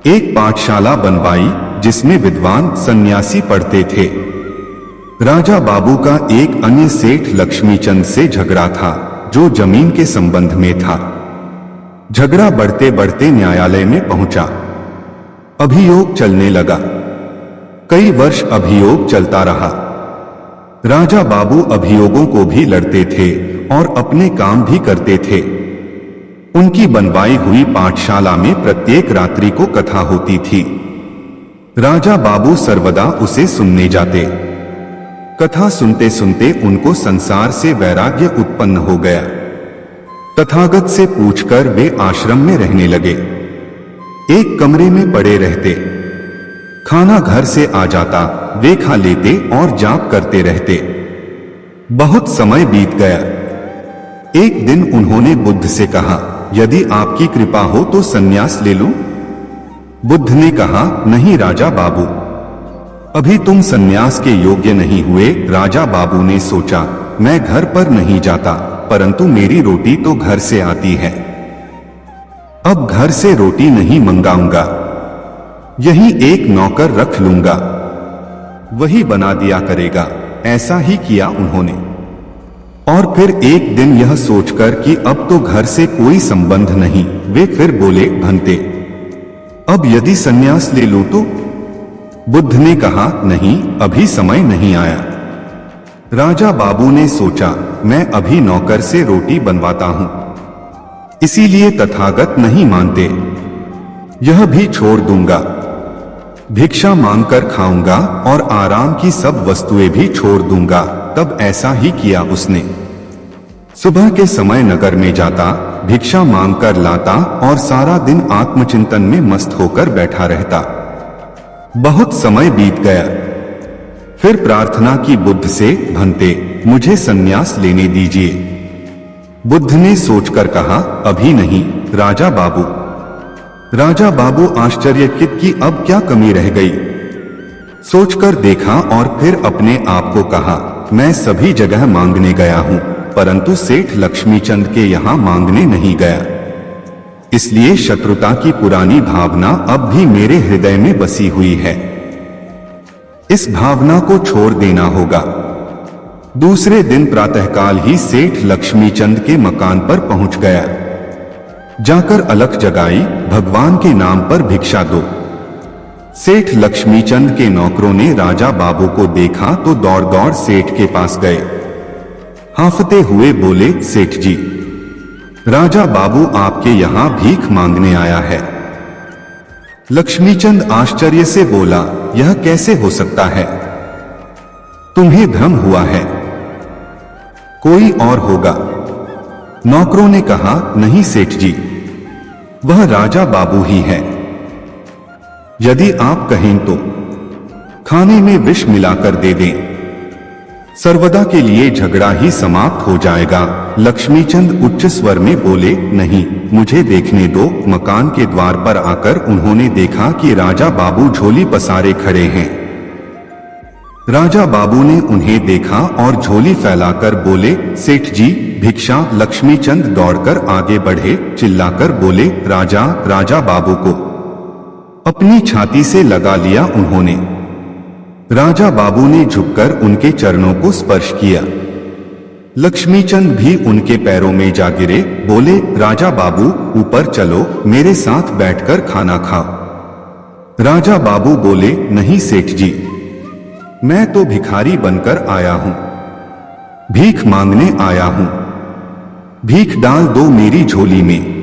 एक पाठशाला बनवाई जिसमें विद्वान सन्यासी पढ़ते थे। राजा बाबू का एक अन्य सेठ लक्ष्मीचंद से झगड़ा था, जो जमीन के संबंध में था। झगड़ा बढ़ते बढ़ते न्यायालय में पहुंचा। अभियोग चलने लगा। कई वर्ष अभियोग चलता रहा। राजा बाबू अभियोगों को भी लड़ते थे और अपने काम भी करते थे। उनकी बनवाई हुई पाठशाला में प्रत्येक रात्रि को कथा होती थी। राजा बाबू सर्वदा उसे सुनने जाते। कथा सुनते सुनते उनको संसार से वैराग्य उत्पन्न हो गया। तथागत से पूछकर वे आश्रम में रहने लगे। एक कमरे में पड़े रहते। खाना घर से आ जाता, वे खा लेते और जाप करते रहते। बहुत समय बीत गया। एक दिन उन्होंने बुद्ध से कहा, यदि आपकी कृपा हो तो संन्यास ले लूं? बुद्ध ने कहा, नहीं राजा बाबू, अभी तुम संन्यास के योग्य नहीं हुए। राजा बाबू ने सोचा, मैं घर पर नहीं जाता, परंतु मेरी रोटी तो घर से आती है। अब घर से रोटी नहीं मंगाऊंगा, यहीं एक नौकर रख लूंगा, वही बना दिया करेगा। ऐसा ही किया उन्होंने। और फिर एक दिन यह सोचकर कि अब तो घर से कोई संबंध नहीं, वे फिर बोले, भंते, अब यदि संन्यास ले लूं तो? बुद्ध ने कहा, नहीं, अभी समय नहीं आया। राजा बाबू ने सोचा, मैं अभी नौकर से रोटी बनवाता हूं, इसीलिए तथागत नहीं मानते, यह भी छोड़ दूंगा, भिक्षा मांगकर खाऊंगा और आराम की सब वस्तुएं भी छोड़ दूंगा। तब ऐसा ही किया उसने। सुबह के समय नगर में जाता, भिक्षा मांगकर लाता और सारा दिन आत्मचिंतन में मस्त होकर बैठा रहता। बहुत समय बीत गया। फिर प्रार्थना की बुद्ध से, भंते, मुझे संन्यास लेने दीजिए। बुद्ध ने सोचकर कहा, अभी नहीं राजा बाबू। राजा बाबू आश्चर्यचकित कि अब क्या कमी रह गई। सोचकर देखा और फिर अपने आप को कहा, मैं सभी जगह मांगने गया हूं, परंतु सेठ लक्ष्मीचंद के यहां मांगने नहीं गया, इसलिए शत्रुता की पुरानी भावना अब भी मेरे हृदय में बसी हुई है। इस भावना को छोड़ देना होगा। दूसरे दिन प्रातःकाल ही सेठ लक्ष्मीचंद के मकान पर पहुंच गया। जाकर अलख जगाई, भगवान के नाम पर भिक्षा दो। सेठ लक्ष्मीचंद के नौकरों ने राजा बाबू को देखा तो दौड़ दौड़ सेठ के पास गए। हांफते हुए बोले, सेठ जी, राजा बाबू आपके यहां भीख मांगने आया है। लक्ष्मीचंद आश्चर्य से बोला, यह कैसे हो सकता है? तुम्हें भ्रम हुआ है, कोई और होगा। नौकरों ने कहा, नहीं सेठ जी, वह राजा बाबू ही है। यदि आप कहें तो खाने में विष मिलाकर दे दें, सर्वदा के लिए झगड़ा ही समाप्त हो जाएगा। लक्ष्मीचंद उच्च स्वर में बोले, नहीं, मुझे देखने दो। मकान के द्वार पर आकर उन्होंने देखा कि राजा बाबू झोली पसारे खड़े हैं। राजा बाबू ने उन्हें देखा और झोली फैलाकर बोले, सेठ जी भिक्षा। लक्ष्मीचंद दौड़कर आगे बढ़े, चिल्लाकर बोले, राजा। राजा बाबू को अपनी छाती से लगा लिया उन्होंने। राजा बाबू ने झुककर उनके चरणों को स्पर्श किया। लक्ष्मीचंद भी उनके पैरों में जा गिरे, बोले, राजा बाबू ऊपर चलो, मेरे साथ बैठकर खाना खाओ। राजा बाबू बोले, नहीं सेठ जी, मैं तो भिखारी बनकर आया हूं, भीख मांगने आया हूं, भीख डाल दो मेरी झोली में।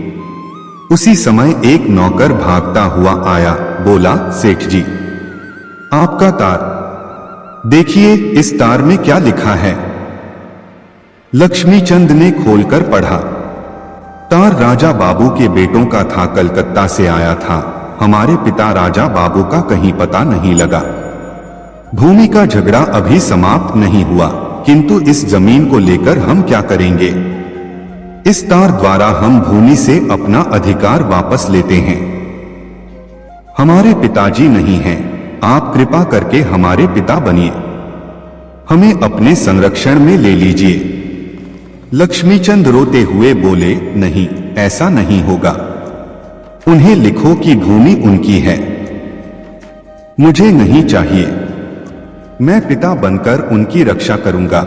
उसी समय एक नौकर भागता हुआ आया, बोला, सेठ जी, आपका तार देखिए, इस तार में क्या लिखा है? लक्ष्मीचंद ने खोलकर पढ़ा। तार राजा बाबू के बेटों का था, कलकत्ता से आया था। हमारे पिता राजा बाबू का कहीं पता नहीं लगा। भूमि का झगड़ा अभी समाप्त नहीं हुआ, किंतु इस जमीन को लेकर हम क्या करेंगे? इस तार द्वारा हम भूमि से अपना अधिकार वापस लेते हैं। हमारे पिताजी नहीं हैं, आप कृपा करके हमारे पिता बनिए, हमें अपने संरक्षण में ले लीजिए। लक्ष्मीचंद रोते हुए बोले, नहीं, ऐसा नहीं होगा। उन्हें लिखो कि भूमि उनकी है, मुझे नहीं चाहिए। मैं पिता बनकर उनकी रक्षा करूंगा।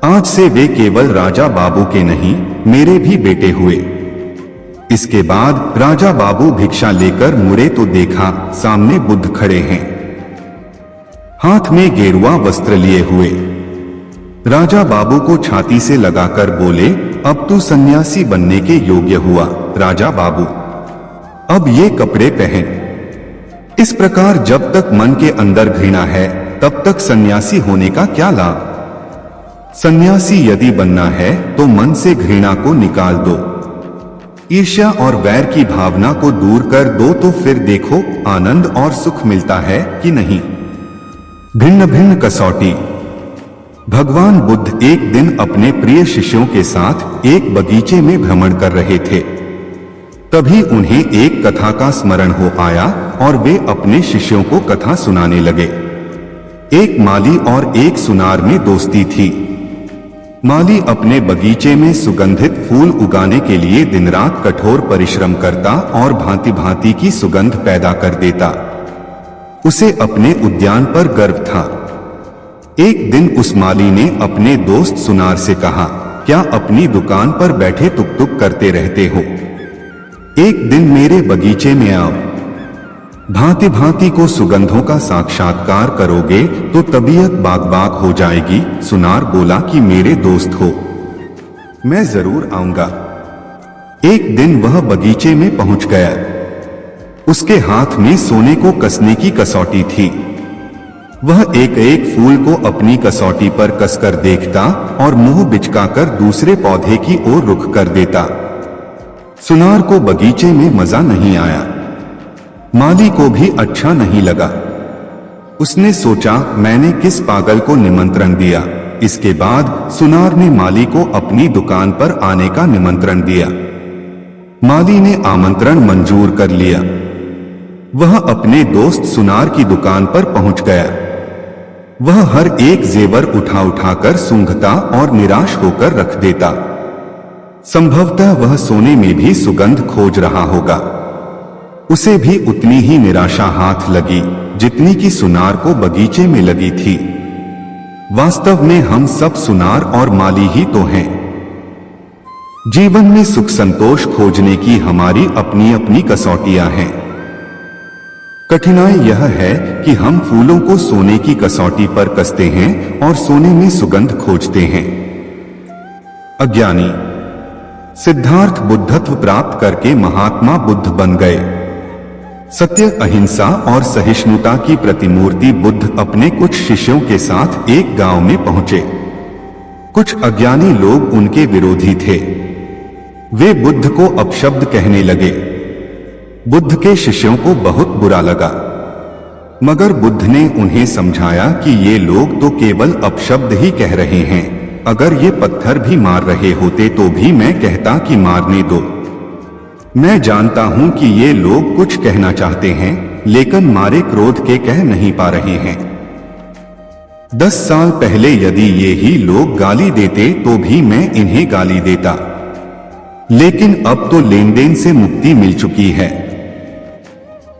आज से वे केवल राजा बाबू के नहीं, मेरे भी बेटे हुए। इसके बाद राजा बाबू भिक्षा लेकर मुड़े तो देखा सामने बुद्ध खड़े हैं, हाथ में गेरुआ वस्त्र लिए हुए। राजा बाबू को छाती से लगाकर बोले, अब तू सन्यासी बनने के योग्य हुआ राजा बाबू, अब ये कपड़े पहन। इस प्रकार जब तक मन के अंदर घृणा है, तब तक सन्यासी होने का क्या लाभ? सन्यासी यदि बनना है तो मन से घृणा को निकाल दो, ईर्ष्या और वैर की भावना को दूर कर दो, तो फिर देखो आनंद और सुख मिलता है कि नहीं। भिन्न भिन्न कसौटी, भगवान बुद्ध एक दिन अपने प्रिय शिष्यों के साथ एक बगीचे में भ्रमण कर रहे थे। तभी उन्हें एक कथा का स्मरण हो आया और वे अपने शिष्यों को कथा सुनाने लगे। एक माली और एक सुनार में दोस्ती थी। माली अपने बगीचे में सुगंधित फूल उगाने के लिए दिन रात कठोर परिश्रम करता और भांति भांति की सुगंध पैदा कर देता। उसे अपने उद्यान पर गर्व था। एक दिन उस माली ने अपने दोस्त सुनार से कहा, क्या अपनी दुकान पर बैठे टुक टुक करते रहते हो? एक दिन मेरे बगीचे में आओ, भांति भांति को सुगंधों का साक्षात्कार करोगे तो तबीयत बाग बाग हो जाएगी। सुनार बोला कि मेरे दोस्त हो, मैं जरूर आऊंगा। एक दिन वह बगीचे में पहुंच गया। उसके हाथ में सोने को कसने की कसौटी थी। वह एक एक फूल को अपनी कसौटी पर कसकर देखता और मुंह बिचकाकर दूसरे पौधे की ओर रुख कर देता। सुनार को बगीचे में मजा नहीं आया। माली को भी अच्छा नहीं लगा। उसने सोचा, मैंने किस पागल को निमंत्रण दिया। इसके बाद सुनार ने माली को अपनी दुकान पर आने का निमंत्रण दिया। माली ने आमंत्रण मंजूर कर लिया। वह अपने दोस्त सुनार की दुकान पर पहुंच गया। वह हर एक जेवर उठा उठाकर सूंघता और निराश होकर रख देता। संभवतः वह सोने में भी सुगंध खोज रहा होगा। उसे भी उतनी ही निराशा हाथ लगी जितनी कि सुनार को बगीचे में लगी थी। वास्तव में हम सब सुनार और माली ही तो हैं। जीवन में सुख संतोष खोजने की हमारी अपनी अपनी कसौटियां हैं। कठिनाई यह है कि हम फूलों को सोने की कसौटी पर कसते हैं और सोने में सुगंध खोजते हैं। अज्ञानी सिद्धार्थ बुद्धत्व प्राप्त करके महात्मा बुद्ध बन गए। सत्य, अहिंसा और सहिष्णुता की प्रतिमूर्ति बुद्ध अपने कुछ शिष्यों के साथ एक गांव में पहुंचे। कुछ अज्ञानी लोग उनके विरोधी थे। वे बुद्ध को अपशब्द कहने लगे। बुद्ध के शिष्यों को बहुत बुरा लगा, मगर बुद्ध ने उन्हें समझाया कि ये लोग तो केवल अपशब्द ही कह रहे हैं। अगर ये पत्थर भी मार रहे होते तो भी मैं कहता कि मारने दो। मैं जानता हूं कि ये लोग कुछ कहना चाहते हैं लेकिन मारे क्रोध के कह नहीं पा रहे हैं। 10 साल पहले यदि ये ही लोग गाली देते तो भी मैं इन्हें गाली देता, लेकिन अब तो लेन देन से मुक्ति मिल चुकी है।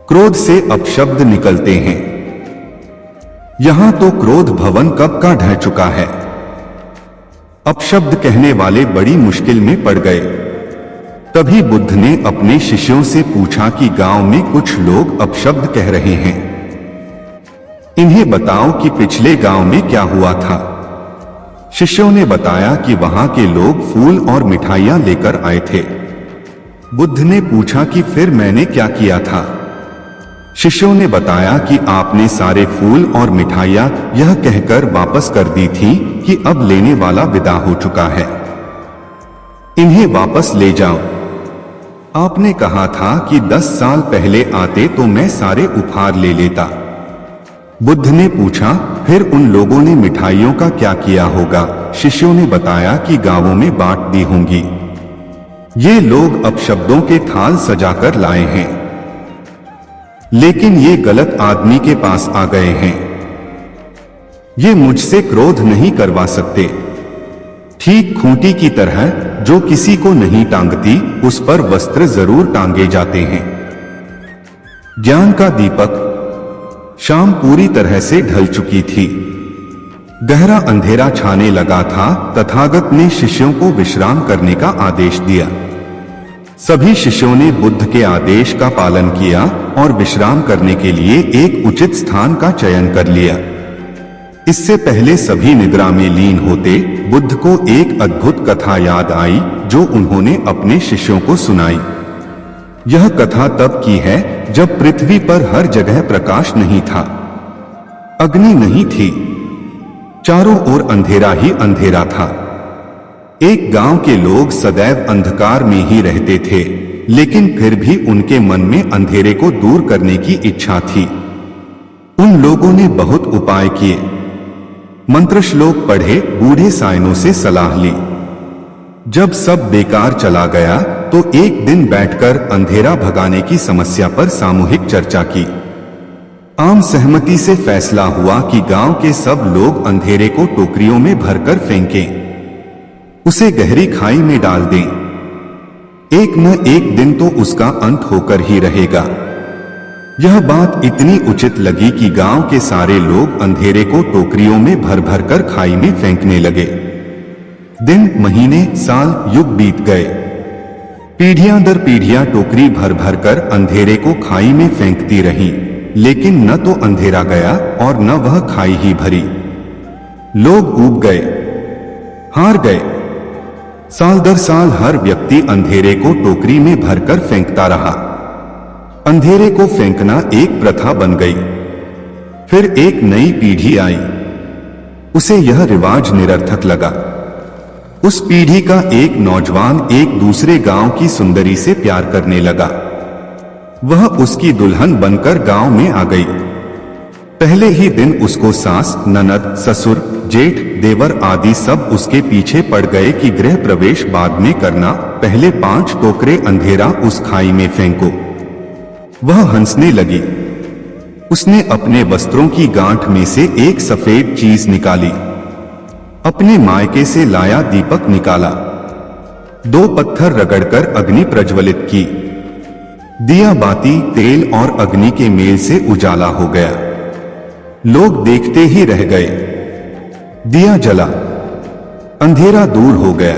क्रोध से अपशब्द निकलते हैं। यहां तो क्रोध भवन कब का ढह चुका है। अपशब्द कहने वाले बड़ी मुश्किल में पड़ गए। तभी बुद्ध ने अपने शिष्यों से पूछा कि गांव में कुछ लोग अपशब्द कह रहे हैं, इन्हें बताओ कि पिछले गांव में क्या हुआ था। शिष्यों ने बताया कि वहां के लोग फूल और मिठाइयां लेकर आए थे। बुद्ध ने पूछा कि फिर मैंने क्या किया था। शिष्यों ने बताया कि आपने सारे फूल और मिठाइयां यह कहकर वापस कर दी थी कि अब लेने वाला विदा हो चुका है, इन्हें वापस ले जाओ। आपने कहा था कि 10 साल पहले आते तो मैं सारे उपहार ले लेता। बुद्ध ने पूछा, फिर उन लोगों ने मिठाइयों का क्या किया होगा। शिष्यों ने बताया कि गांवों में बांट दी होंगी। ये लोग अपशब्दों के थाल सजाकर लाए हैं, लेकिन ये गलत आदमी के पास आ गए हैं। ये मुझसे क्रोध नहीं करवा सकते। ठीक खूंटी की तरह जो किसी को नहीं टांगती उस पर वस्त्र जरूर टांगे जाते हैं। ज्ञान का दीपक। शाम पूरी तरह से ढल चुकी थी। गहरा अंधेरा छाने लगा था। तथागत ने शिष्यों को विश्राम करने का आदेश दिया। सभी शिष्यों ने बुद्ध के आदेश का पालन किया और विश्राम करने के लिए एक उचित स्थान का चयन कर लिया। इससे पहले सभी निद्रा में लीन होते, बुद्ध को एक अद्भुत कथा याद आई जो उन्होंने अपने शिष्यों को सुनाई। यह कथा तब की है जब पृथ्वी पर हर जगह प्रकाश नहीं था, अग्नि नहीं थी, चारों ओर अंधेरा ही अंधेरा था। एक गांव के लोग सदैव अंधकार में ही रहते थे, लेकिन फिर भी उनके मन में अंधेरे को दूर करने की इच्छा थी। उन लोगों ने बहुत उपाय किए, मंत्र श्लोक पढ़े, बूढ़े सायनों से सलाह ली। जब सब बेकार चला गया तो एक दिन बैठकर अंधेरा भगाने की समस्या पर सामूहिक चर्चा की। आम सहमति से फैसला हुआ कि गांव के सब लोग अंधेरे को टोकरियों में भरकर फेंकें, उसे गहरी खाई में डाल दें। एक न एक दिन तो उसका अंत होकर ही रहेगा। यह बात इतनी उचित लगी कि गांव के सारे लोग अंधेरे को टोकरियों में भर भर कर खाई में फेंकने लगे। दिन, महीने, साल, युग बीत गए। पीढ़ियां दर पीढ़ियां टोकरी भर भर कर अंधेरे को खाई में फेंकती रहीं, लेकिन न तो अंधेरा गया और न वह खाई ही भरी। लोग ऊब गए, हार गए। साल दर साल हर व्यक्ति अंधेरे को टोकरी में भरकर फेंकता रहा। अंधेरे को फेंकना एक प्रथा बन गई। फिर एक नई पीढ़ी आई, उसे यह रिवाज निरर्थक लगा। उस पीढ़ी का एक नौजवान एक दूसरे गांव की सुंदरी से प्यार करने लगा। वह उसकी दुल्हन बनकर गांव में आ गई। पहले ही दिन उसको सास, ननद, ससुर, जेठ, देवर आदि सब उसके पीछे पड़ गए कि गृह प्रवेश बाद में करना, पहले 5 टोकरे अंधेरा उस खाई में फेंको। वह हंसने लगी। उसने अपने वस्त्रों की गांठ में से एक सफेद चीज निकाली, अपने मायके से लाया दीपक निकाला, 2 पत्थर रगड़कर अग्नि प्रज्वलित की। दिया बाती, तेल और अग्नि के मेल से उजाला हो गया। लोग देखते ही रह गए। दिया जला, अंधेरा दूर हो गया।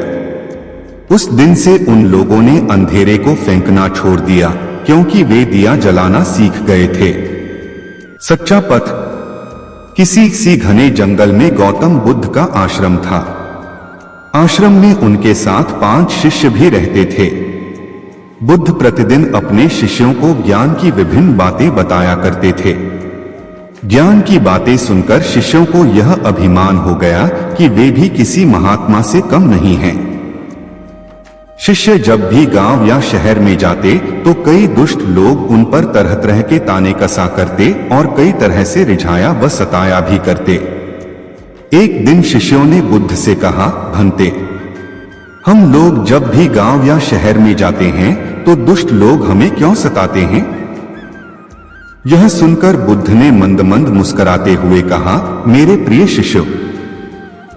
उस दिन से उन लोगों ने अंधेरे को फेंकना छोड़ दिया, क्योंकि वे दिया जलाना सीख गए थे। सच्चा पथ। किसी घने जंगल में गौतम बुद्ध का आश्रम था। आश्रम में उनके साथ 5 शिष्य भी रहते थे। बुद्ध प्रतिदिन अपने शिष्यों को ज्ञान की विभिन्न बातें बताया करते थे। ज्ञान की बातें सुनकर शिष्यों को यह अभिमान हो गया कि वे भी किसी महात्मा से कम नहीं हैं। शिष्य जब भी गांव या शहर में जाते तो कई दुष्ट लोग उन पर तरह तरह के ताने कसा करते और कई तरह से रिझाया व सताया भी करते। एक दिन शिष्यों ने बुद्ध से कहा, भंते, हम लोग जब भी गांव या शहर में जाते हैं तो दुष्ट लोग हमें क्यों सताते हैं? यह सुनकर बुद्ध ने मंद मंद मुस्कुराते हुए कहा, मेरे प्रिय शिष्यों,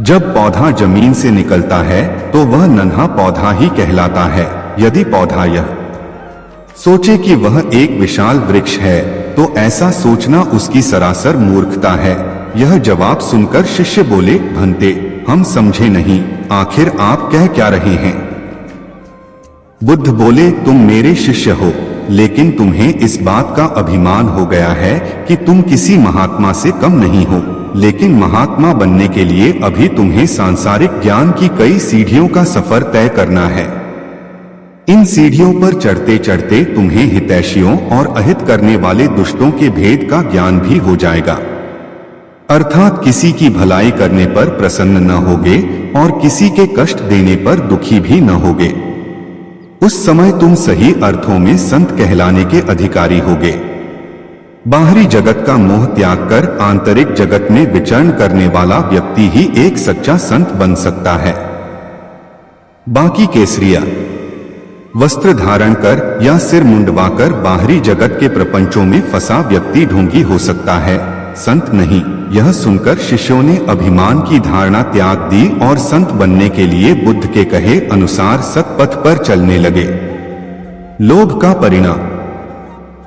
जब पौधा जमीन से निकलता है तो वह नन्हा पौधा ही कहलाता है। यदि पौधा यह सोचे कि वह एक विशाल वृक्ष है तो ऐसा सोचना उसकी सरासर मूर्खता है। यह जवाब सुनकर शिष्य बोले, भंते, हम समझे नहीं, आखिर आप कह क्या रहे हैं? बुद्ध बोले, तुम मेरे शिष्य हो, लेकिन तुम्हें इस बात का अभिमान हो गया है कि तुम किसी महात्मा से कम नहीं हो, लेकिन महात्मा बनने के लिए अभी तुम्हें सांसारिक ज्ञान की कई सीढ़ियों का सफर तय करना है। इन सीढ़ियों पर चढ़ते चढ़ते तुम्हें हितैषियों और अहित करने वाले दुष्टों के भेद का ज्ञान भी हो जाएगा। अर्थात किसी की भलाई करने पर प्रसन्न न होगे और किसी के कष्ट देने पर दुखी भी न होगे। उस समय तुम सही अर्थों में संत कहलाने के अधिकारी होगे। बाहरी जगत का मोह त्याग कर आंतरिक जगत में विचरण करने वाला व्यक्ति ही एक सच्चा संत बन सकता है। बाकी केसरिया वस्त्र धारण कर या सिर मुंडवाकर बाहरी जगत के प्रपंचों में फंसा व्यक्ति ढोंगी हो सकता है, संत नहीं। यह सुनकर शिष्यों ने अभिमान की धारणा त्याग दी और संत बनने के लिए बुद्ध के कहे अनुसार सत्पथ पर चलने लगे। लोभ का परिणाम।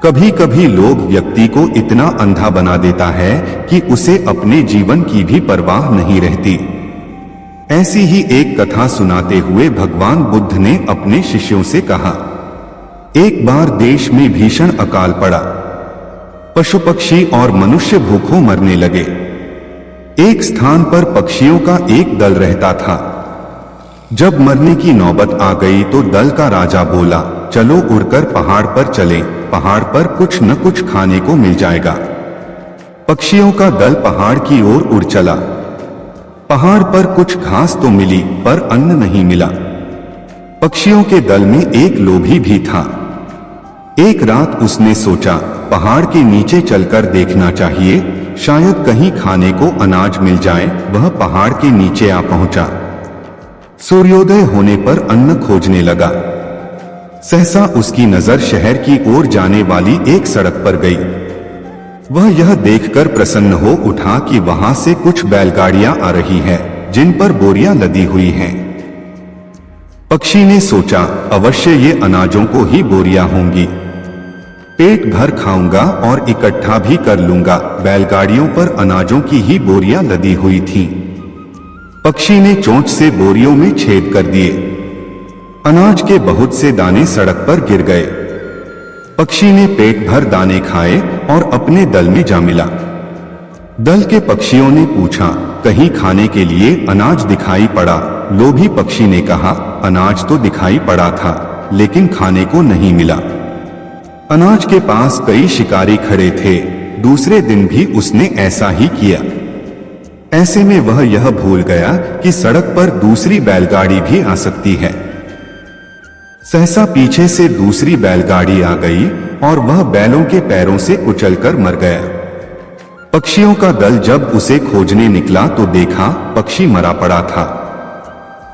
कभी कभी लोभ व्यक्ति को इतना अंधा बना देता है कि उसे अपने जीवन की भी परवाह नहीं रहती। ऐसी ही एक कथा सुनाते हुए भगवान बुद्ध ने अपने शिष्यों से कहा, एक बार देश में भीषण अकाल पड़ा। पशु पक्षी और मनुष्य भूखों मरने लगे। एक स्थान पर पक्षियों का एक दल रहता था। जब मरने की नौबत आ गई तो दल का राजा बोला, चलो उड़कर पहाड़ पर चलें, पहाड़ पर कुछ न कुछ खाने को मिल जाएगा। पक्षियों का दल पहाड़ की ओर उड़ चला। पहाड़ पर कुछ घास तो मिली पर अन्न नहीं मिला। पक्षियों के दल में एक लोभी भी था। एक रात उसने सोचा, पहाड़ के नीचे चलकर देखना चाहिए, शायद कहीं खाने को अनाज मिल जाए। वह पहाड़ के नीचे आ पहुंचा। सूर्योदय होने पर अन्न खोजने लगा। सहसा उसकी नजर शहर की ओर जाने वाली एक सड़क पर गई। वह यह देखकर प्रसन्न हो उठा कि वहां से कुछ बैलगाड़ियां आ रही हैं, जिन पर बोरियां लदी हुई हैं। पक्षी ने सोचा, अवश्य ये अनाजों को ही बोरियां होंगी। पेट भर खाऊंगा और इकट्ठा भी कर लूंगा। बैलगाड़ियों पर अनाजों की ही बोरियां लदी हुई थीं। पक्षी ने चोंच से बोरियों में छेद कर दिए। अनाज के बहुत से दाने सड़क पर गिर गए। पक्षी ने पेट भर दाने खाए और अपने दल में जा मिला। दल के पक्षियों ने पूछा, कहीं खाने के लिए अनाज दिखाई पड़ा? लोभी पक्षी ने कहा, अनाज तो दिखाई पड़ा था, लेकिन खाने को नहीं मिला। अनाज के पास कई शिकारी खड़े थे। दूसरे दिन भी उसने ऐसा ही किया। ऐसे में वह यह भूल गया कि सड़क पर दूसरी बैलगाड़ी भी आ सकती है। सहसा पीछे से दूसरी बैलगाड़ी आ गई और वह बैलों के पैरों से कुचलकर मर गया। पक्षियों का दल जब उसे खोजने निकला तो देखा पक्षी मरा पड़ा था।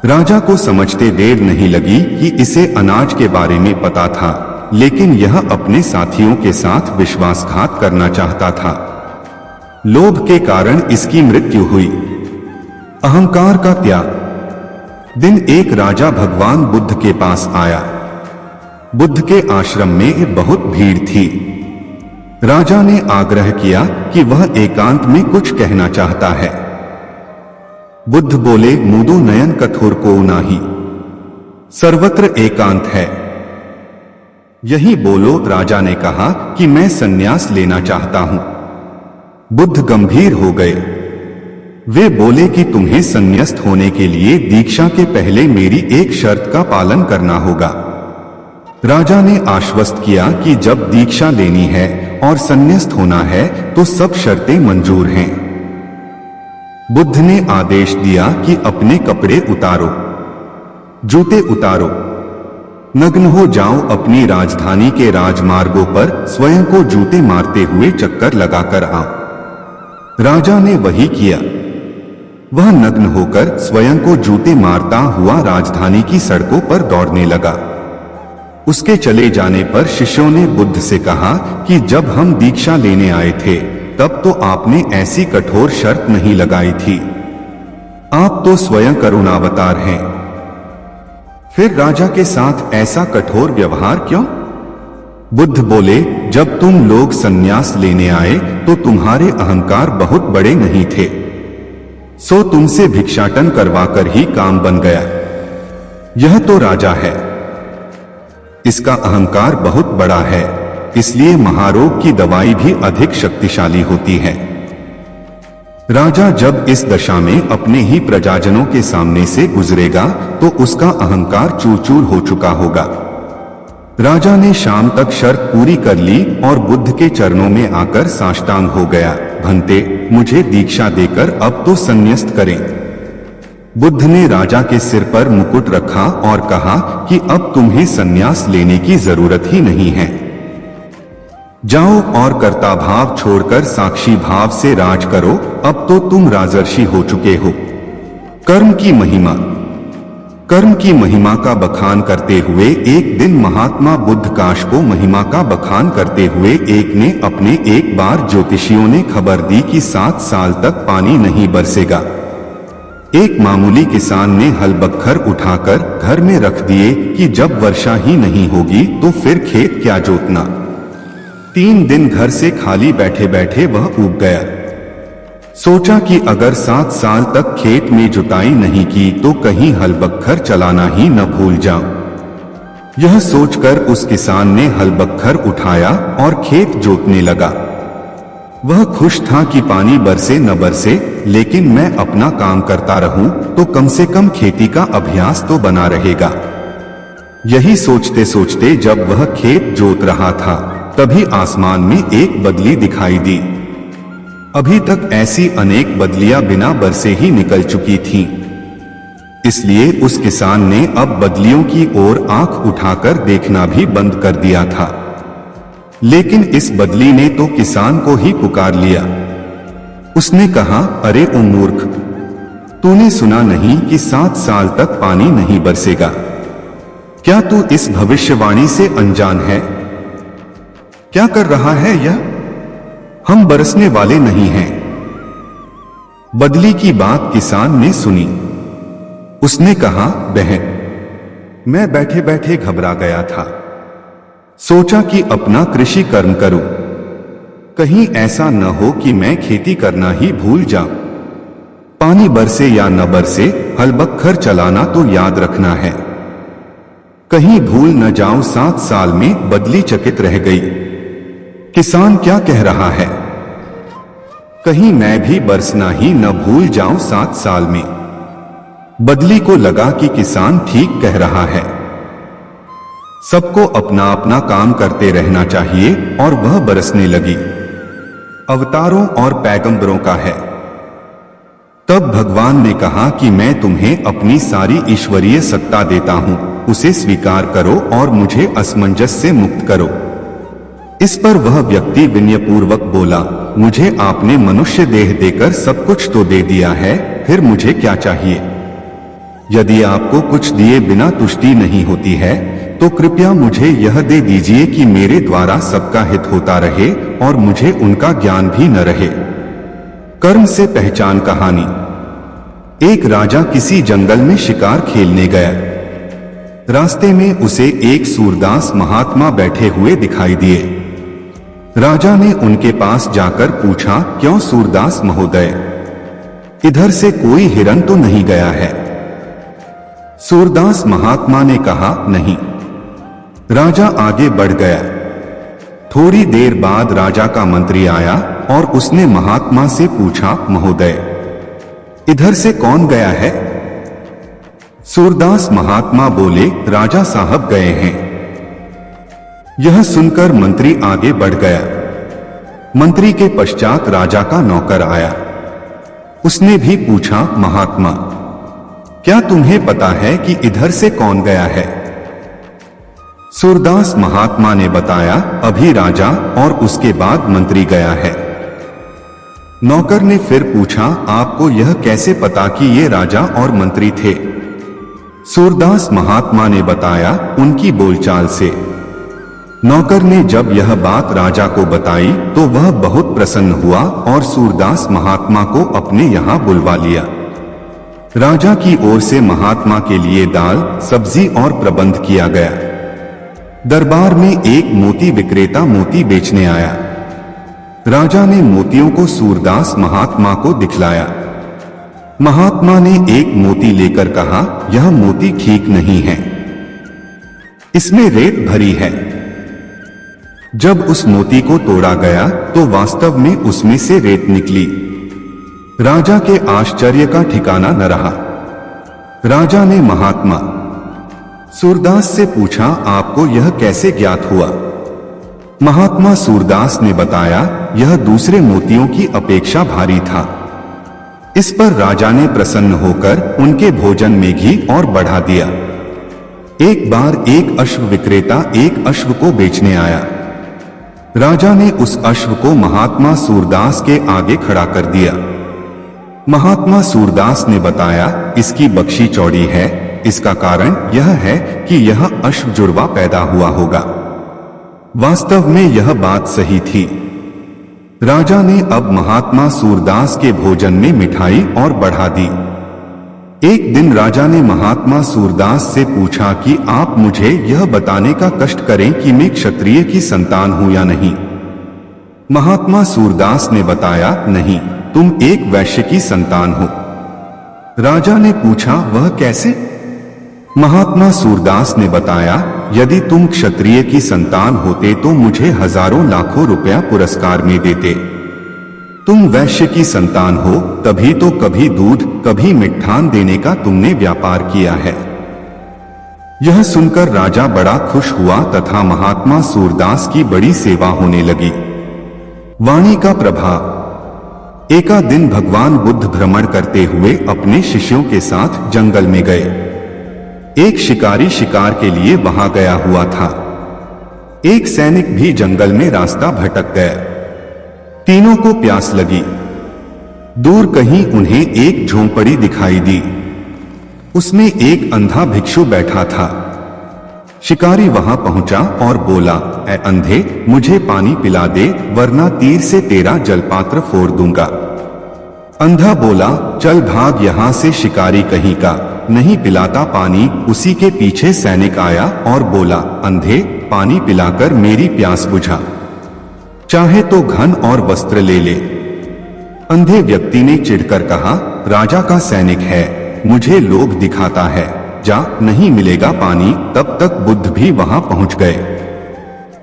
राजा को समझते देर नहीं लगी कि इसे अनाज के बारे में पता था, लेकिन यह अपने साथियों के साथ विश्वासघात करना चाहता था। लोभ के कारण इसकी मृत्यु हुई। अहंकार का त्याग। दिन एक राजा भगवान बुद्ध के पास आया। बुद्ध के आश्रम में बहुत भीड़ थी। राजा ने आग्रह किया कि वह एकांत में कुछ कहना चाहता है। बुद्ध बोले, मुदो नयन कठोर को नाही, सर्वत्र एकांत है। यही बोलो। राजा ने कहा कि मैं संन्यास लेना चाहता हूं। बुद्ध गंभीर हो गए। वे बोले कि तुम्हें संन्यास्त होने के लिए दीक्षा के पहले मेरी एक शर्त का पालन करना होगा। राजा ने आश्वस्त किया कि जब दीक्षा लेनी है और संन्यास्त होना है तो सब शर्तें मंजूर हैं। बुद्ध ने आदेश दिया कि अपने कपड़े उतारो, जूते उतारो, नग्न हो जाओ। अपनी राजधानी के राजमार्गों पर स्वयं को जूते मारते हुए चक्कर लगाकर आओ। राजा ने वही किया। वह नग्न होकर स्वयं को जूते मारता हुआ राजधानी की सड़कों पर दौड़ने लगा। उसके चले जाने पर शिष्यों ने बुद्ध से कहा कि जब हम दीक्षा लेने आए थे तब तो आपने ऐसी कठोर शर्त नहीं लगाई थी। आप तो स्वयं करुणावतार हैं, फिर राजा के साथ ऐसा कठोर व्यवहार क्यों? बुद्ध बोले, जब तुम लोग संन्यास लेने आए तो तुम्हारे अहंकार बहुत बड़े नहीं थे, सो तुमसे भिक्षाटन करवाकर ही काम बन गया। यह तो राजा है, इसका अहंकार बहुत बड़ा है, इसलिए महारोग की दवाई भी अधिक शक्तिशाली होती है। राजा जब इस दशा में अपने ही प्रजाजनों के सामने से गुजरेगा तो उसका अहंकार चूर चूर हो चुका होगा। राजा ने शाम तक शर्त पूरी कर ली और बुद्ध के चरणों में आकर साष्टांग हो गया। भंते, मुझे दीक्षा देकर अब तो संन्यास्त करें। बुद्ध ने राजा के सिर पर मुकुट रखा और कहा कि अब तुम्हें संन्यास लेने की जरूरत ही नहीं है। जाओ और कर्ता भाव छोड़कर साक्षी भाव से राज करो। अब तो तुम राजर्षि हो चुके हो। कर्म की महिमा। कर्म की महिमा का बखान करते हुए एक दिन महात्मा बुद्ध काश को महिमा का बखान करते हुए एक ने अपने एक बार ज्योतिषियों ने खबर दी कि 7 साल तक पानी नहीं बरसेगा। एक मामूली किसान ने हल बख्तर उठाकर घर में रख दिए कि जब वर्षा ही नहीं होगी तो फिर खेत क्या जोतना। 3 दिन घर से खाली बैठे बैठे वह ऊब गया। सोचा कि अगर 7 साल तक खेत में जुताई नहीं की तो कहीं हल बख्तर चलाना ही न भूल जाऊं। यह सोचकर उस किसान ने हल बख्तर उठाया और खेत जोतने लगा। वह खुश था कि पानी बरसे न बरसे, लेकिन मैं अपना काम करता रहूं तो कम से कम खेती का अभ्यास तो बना रहेगा। यही सोचते सोचते जब वह खेत जोत रहा था तभी आसमान में एक बदली दिखाई दी। अभी तक ऐसी अनेक बदलियां बिना बरसे ही निकल चुकी थीं। इसलिए उस किसान ने अब बदलियों की ओर आंख उठाकर देखना भी बंद कर दिया था। लेकिन इस बदली ने तो किसान को ही पुकार लिया। उसने कहा, अरे ओ मूर्ख, तूने सुना नहीं कि 7 साल तक पानी नहीं बरसेगा? क्या तू इस भविष्यवाणी से अनजान है? क्या कर रहा है यह? हम बरसने वाले नहीं हैं। बदली की बात किसान ने सुनी। उसने कहा, बहन, मैं बैठे बैठे घबरा गया था। सोचा कि अपना कृषि कर्म करूं। कहीं ऐसा न हो कि मैं खेती करना ही भूल जाऊं। पानी बरसे या न बरसे, हल बखर चलाना तो याद रखना है। कहीं भूल न जाऊं। 7 साल में बदली चकित रह गई। किसान क्या कह रहा है? कहीं मैं भी बरसना ही न भूल जाऊं 7 साल में। बदली को लगा कि किसान ठीक कह रहा है। सबको अपना अपना काम करते रहना चाहिए और वह बरसने लगी। अवतारों और पैगंबरों का है। तब भगवान ने कहा कि मैं तुम्हें अपनी सारी ईश्वरीय सत्ता देता हूं, उसे स्वीकार करो और मुझे असमंजस से मुक्त करो। इस पर वह व्यक्ति विनयपूर्वक बोला, मुझे आपने मनुष्य देह देकर सब कुछ तो दे दिया है, फिर मुझे क्या चाहिए? यदि आपको कुछ दिए बिना तुष्टि नहीं होती है तो कृपया मुझे यह दे दीजिए कि मेरे द्वारा सबका हित होता रहे और मुझे उनका ज्ञान भी न रहे। कर्म से पहचान कहानी। एक राजा किसी जंगल में शिकार खेलने गया। रास्ते में उसे एक सूरदास महात्मा बैठे हुए दिखाई दिए। राजा ने उनके पास जाकर पूछा, क्यों सूरदास महोदय, इधर से कोई हिरन तो नहीं गया है? सूरदास महात्मा ने कहा, नहीं। राजा आगे बढ़ गया। थोड़ी देर बाद राजा का मंत्री आया और उसने महात्मा से पूछा, महोदय, इधर से कौन गया है? सूरदास महात्मा बोले, राजा साहब गए हैं। यह सुनकर मंत्री आगे बढ़ गया। मंत्री के पश्चात राजा का नौकर आया। उसने भी पूछा, महात्मा, क्या तुम्हें पता है कि इधर से कौन गया है? सूरदास महात्मा ने बताया, अभी राजा और उसके बाद मंत्री गया है। नौकर ने फिर पूछा, आपको यह कैसे पता कि ये राजा और मंत्री थे? सूरदास महात्मा ने बताया, उनकी बोलचाल से। नौकर ने जब यह बात राजा को बताई तो वह बहुत प्रसन्न हुआ और सूरदास महात्मा को अपने यहां बुलवा लिया। राजा की ओर से महात्मा के लिए दाल, सब्जी और प्रबंध किया गया। दरबार में एक मोती विक्रेता मोती बेचने आया। राजा ने मोतियों को सूरदास महात्मा को दिखलाया। महात्मा ने एक मोती लेकर कहा, यह मोती ठीक नहीं है, इसमें रेत भरी है। जब उस मोती को तोड़ा गया तो वास्तव में उसमें से रेत निकली। राजा के आश्चर्य का ठिकाना न रहा। राजा ने महात्मा सूरदास से पूछा, आपको यह कैसे ज्ञात हुआ? महात्मा सूरदास ने बताया, यह दूसरे मोतियों की अपेक्षा भारी था। इस पर राजा ने प्रसन्न होकर उनके भोजन में घी और बढ़ा दिया। एक बार एक अश्व विक्रेता एक अश्व को बेचने आया। राजा ने उस अश्व को महात्मा सूरदास के आगे खड़ा कर दिया। महात्मा सूरदास ने बताया, इसकी बख्शी चौड़ी है, इसका कारण यह है कि यह अश्व जुड़वा पैदा हुआ होगा। वास्तव में यह बात सही थी। राजा ने अब महात्मा सूरदास के भोजन में मिठाई और बढ़ा दी। एक दिन राजा ने महात्मा सूरदास से पूछा कि आप मुझे यह बताने का कष्ट करें कि मैं क्षत्रिय की संतान हूं या नहीं। महात्मा सूरदास ने बताया, नहीं, तुम एक वैश्य की संतान हो। राजा ने पूछा, वह कैसे? महात्मा सूरदास ने बताया, यदि तुम क्षत्रिय की संतान होते तो मुझे हजारों लाखों रुपया पुरस्कार में देते। तुम वैश्य की संतान हो, तभी तो कभी दूध कभी मिष्ठान देने का तुमने व्यापार किया है। यह सुनकर राजा बड़ा खुश हुआ तथा महात्मा सूरदास की बड़ी सेवा होने लगी। वाणी का प्रभाव। एका दिन भगवान बुद्ध भ्रमण करते हुए अपने शिष्यों के साथ जंगल में गए। एक शिकारी शिकार के लिए वहां गया हुआ था। एक सैनिक भी जंगल में रास्ता भटक गया। तीनों को प्यास लगी। दूर कहीं उन्हें एक झोंपड़ी दिखाई दी। उसमें एक अंधा भिक्षु बैठा था। शिकारी वहां पहुंचा और बोला, ऐ अंधे, मुझे पानी पिला दे, वरना तीर से तेरा जलपात्र फोड़ दूंगा। अंधा बोला, चल भाग यहां से शिकारी कहीं का, नहीं पिलाता पानी। उसी के पीछे सैनिक आया और बोला, अंधे, पानी पिलाकर मेरी प्यास बुझा, चाहे तो घन और वस्त्र ले ले। अंधे व्यक्ति ने चिढ़कर कहा, राजा का सैनिक है, मुझे लोग दिखाता है, जा, नहीं मिलेगा पानी। तब तक बुद्ध भी वहां पहुंच गए।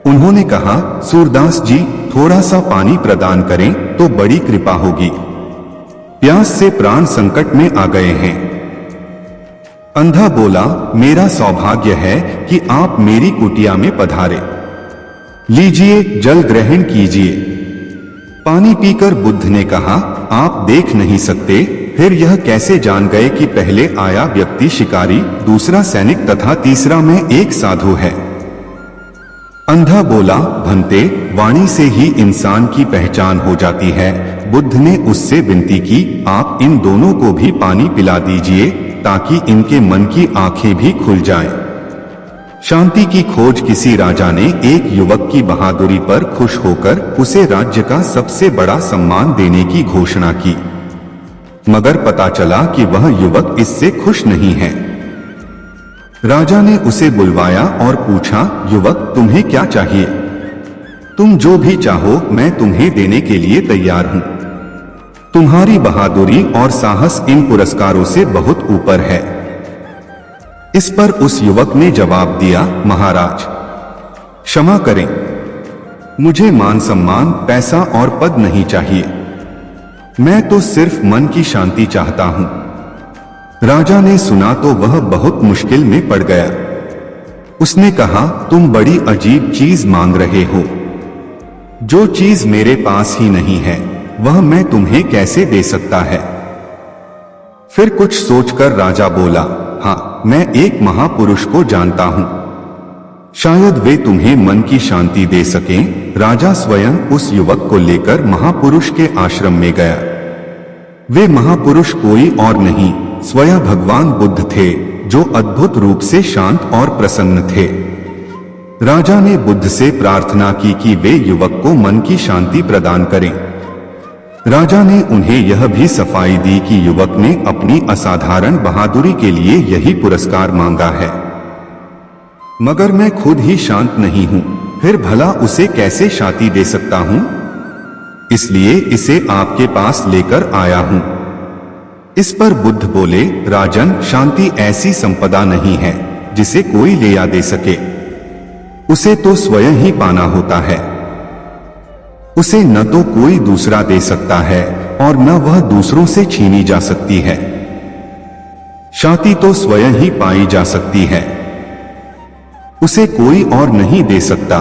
उन्होंने कहा, सूरदास जी, थोड़ा सा पानी प्रदान करें तो बड़ी कृपा होगी, प्यास से प्राण संकट में आ गए हैं। अंधा बोला, मेरा सौभाग्य है कि आप मेरी कुटिया में पधारे, लीजिए, जल ग्रहण कीजिए। पानी पीकर बुद्ध ने कहा, आप देख नहीं सकते, फिर यह कैसे जान गए कि पहले आया व्यक्ति शिकारी, दूसरा सैनिक तथा तीसरा मैं एक साधु है। अंधा बोला, भंते, वाणी से ही इंसान की पहचान हो जाती है। बुद्ध ने उससे विनती की, आप इन दोनों को भी पानी पिला दीजिए ताकि इनके मन की आंखें भी खुल जाएं। शांति की खोज किसी राजा ने एक युवक की बहादुरी पर खुश होकर उसे राज्य का सबसे बड़ा सम्मान देने की घोषणा की, मगर पता चला कि वह युवक इससे खुश नहीं है। राजा ने उसे बुलवाया और पूछा, युवक, तुम्हें क्या चाहिए? तुम जो भी चाहो मैं तुम्हें देने के लिए तैयार हूं। तुम्हारी बहादुरी और साहस इन पुरस्कारों से बहुत ऊपर है। इस पर उस युवक ने जवाब दिया, महाराज, क्षमा करें, मुझे मान सम्मान, पैसा और पद नहीं चाहिए, मैं तो सिर्फ मन की शांति चाहता हूं। राजा ने सुना तो वह बहुत मुश्किल में पड़ गया। उसने कहा, तुम बड़ी अजीब चीज मांग रहे हो, जो चीज मेरे पास ही नहीं है वह मैं तुम्हें कैसे दे सकता है। फिर कुछ सोचकर राजा बोला, हाँ, मैं एक महापुरुष को जानता हूं, शायद वे तुम्हें मन की शांति दे सकें। राजा स्वयं उस युवक को लेकर महापुरुष के आश्रम में गया। वे महापुरुष कोई और नहीं, स्वयं भगवान बुद्ध थे, जो अद्भुत रूप से शांत और प्रसन्न थे। राजा ने बुद्ध से प्रार्थना की कि वे युवक को मन की शांति प्रदान करें। राजा ने उन्हें यह भी सफाई दी कि युवक ने अपनी असाधारण बहादुरी के लिए यही पुरस्कार मांगा है, मगर मैं खुद ही शांत नहीं हूं, फिर भला उसे कैसे शांति दे सकता हूं? इसलिए इसे आपके पास लेकर आया हूं। इस पर बुद्ध बोले, राजन, शांति ऐसी संपदा नहीं है जिसे कोई ले या दे सके, उसे तो स्वयं ही पाना होता है। उसे न तो कोई दूसरा दे सकता है और न वह दूसरों से छीनी जा सकती है। शांति तो स्वयं ही पाई जा सकती है, उसे कोई और नहीं दे सकता।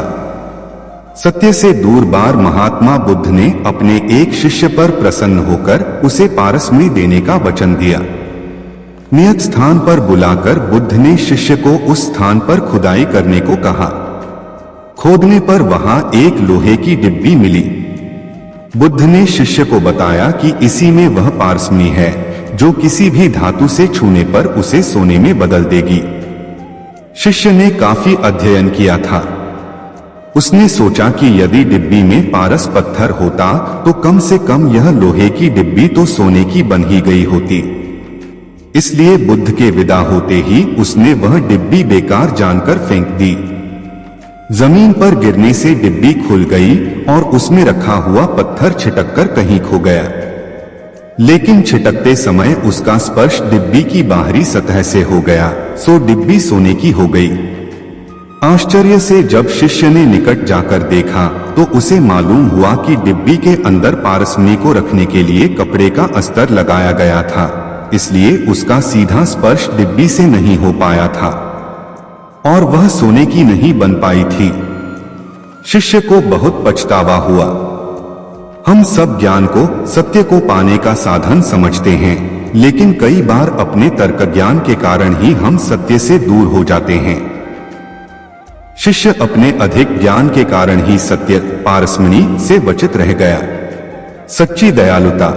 सत्य से दूर बार महात्मा बुद्ध ने अपने एक शिष्य पर प्रसन्न होकर उसे पारसमणि देने का वचन दिया। नियत स्थान पर बुलाकर बुद्ध ने शिष्य को उस स्थान पर खुदाई करने को कहा। खोदने पर वहां एक लोहे की डिब्बी मिली। बुद्ध ने शिष्य को बताया कि इसी में वह पारसमणि है जो किसी भी धातु से छूने पर उसे सोने में बदल देगी। शिष्य ने काफी अध्ययन किया था। उसने सोचा कि यदि डिब्बी में पारस पत्थर होता तो कम से कम यह लोहे की डिब्बी तो सोने की बन ही गई होती। इसलिए बुद्ध के विदा होते ही उसने वह डिब्बी बेकार जानकर फेंक दी। जमीन पर गिरने से डिब्बी खुल गई और उसमें रखा हुआ पत्थर छिटककर कहीं खो गया। लेकिन छिटकते समय उसका स्पर्श डिब्बी की बाहरी सतह से हो गया, सो डिब्बी सोने की हो गई। आश्चर्य से जब शिष्य ने निकट जाकर देखा तो उसे मालूम हुआ कि डिब्बी के अंदर पारसमणि को रखने के लिए कपड़े का अस्तर लगाया गया था, इसलिए उसका सीधा स्पर्श डिब्बी से नहीं हो पाया था और वह सोने की नहीं बन पाई थी। शिष्य को बहुत पछतावा हुआ। हम सब ज्ञान को, सत्य को पाने का साधन समझते हैं, लेकिन कई बार अपने तर्क ज्ञान के कारण ही हम सत्य से दूर हो जाते हैं। शिष्य अपने अधिक ज्ञान के कारण ही सत्य, पारसमणि से वंचित रह गया। सच्ची दयालुता।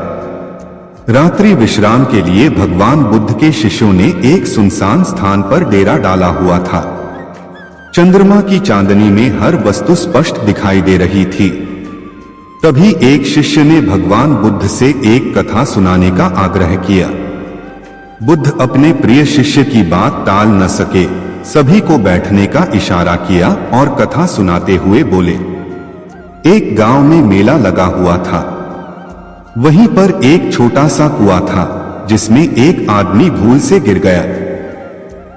रात्रि विश्राम के लिए भगवान बुद्ध के शिष्यों ने एक सुनसान स्थान पर डेरा डाला हुआ था। चंद्रमा की चांदनी में हर वस्तु स्पष्ट दिखाई दे रही थी। तभी एक शिष्य ने भगवान बुद्ध से एक कथा सुनाने का आग्रह किया। बुद्ध अपने प्रिय शिष्य की बात टाल न सके, सभी को बैठने का इशारा किया और कथा सुनाते हुए बोले। एक गांव में मेला लगा हुआ था। वहीं पर एक छोटा सा कुआं था जिसमें एक आदमी भूल से गिर गया।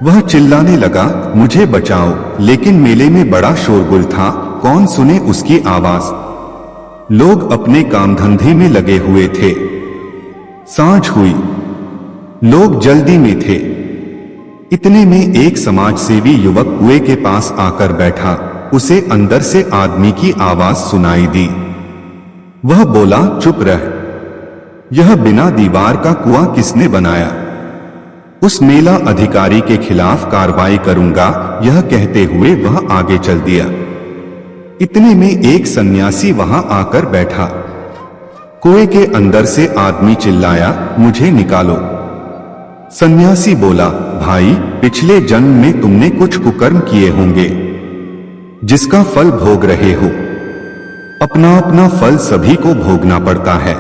वह चिल्लाने लगा, मुझे बचाओ, लेकिन मेले में बड़ा शोरगुल था, कौन सुने उसकी आवाज। लोग अपने काम धंधे में लगे हुए थे। सांझ हुई, लोग जल्दी में थे। इतने में एक समाजसेवी युवक कुएं के पास आकर बैठा। उसे अंदर से आदमी की आवाज सुनाई दी। वह बोला, चुप रह, यह बिना दीवार का कुआं किसने बनाया? उस मेला अधिकारी के खिलाफ कार्रवाई करूंगा, यह कहते हुए वह आगे चल दिया। इतने में एक सन्यासी वहां आकर बैठा। कुएं के अंदर से आदमी चिल्लाया, मुझे निकालो। सन्यासी बोला, भाई, पिछले जन्म में तुमने कुछ कुकर्म किए होंगे जिसका फल भोग रहे हो। अपना अपना फल सभी को भोगना पड़ता है,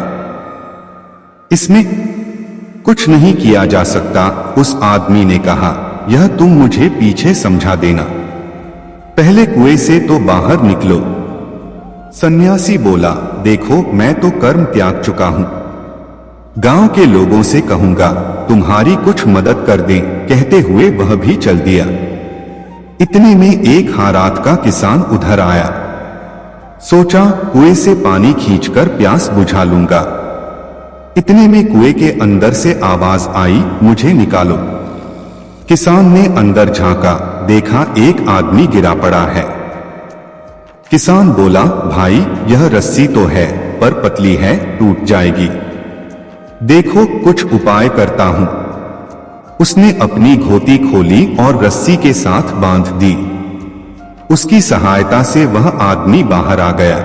इसमें कुछ नहीं किया जा सकता। उस आदमी ने कहा, यह तुम मुझे पीछे समझा देना, पहले कुएं से तो बाहर निकलो। सन्यासी बोला, देखो, मैं तो कर्म त्याग चुका हूं। गांव के लोगों से कहूंगा तुम्हारी कुछ मदद कर दें, कहते हुए वह भी चल दिया। इतने में एक हारात का किसान उधर आया। सोचा, कुएं से पानी खींचकर प्यास बुझा लूंगा। इतने में कुएं के अंदर से आवाज आई, मुझे निकालो। किसान ने अंदर झांका, देखा एक आदमी गिरा पड़ा है। किसान बोला, भाई, यह रस्सी तो है पर पतली है, टूट जाएगी। देखो, कुछ उपाय करता हूं। उसने अपनी घोटी खोली और रस्सी के साथ बांध दी। उसकी सहायता से वह आदमी बाहर आ गया।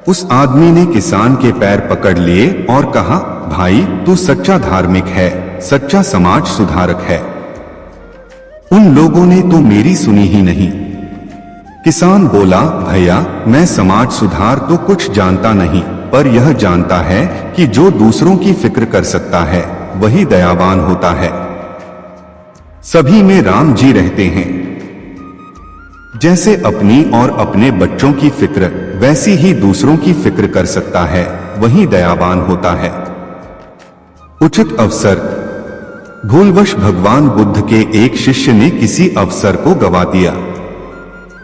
उस आदमी ने किसान के पैर पकड़ लिए और कहा, भाई, तू सच्चा धार्मिक है, सच्चा समाज सुधारक है। उन लोगों ने तो मेरी सुनी ही नहीं। किसान बोला, भैया, मैं समाज सुधार तो कुछ जानता नहीं, पर यह जानता है कि जो दूसरों की फिक्र कर सकता है वही दयावान होता है। सभी में राम जी रहते हैं। जैसे अपनी और अपने बच्चों की फिक्र, वैसी ही दूसरों की फिक्र कर सकता है, वही दयावान होता है। उचित अवसर। भूलवश भगवान बुद्ध के एक शिष्य ने किसी अवसर को गवा दिया।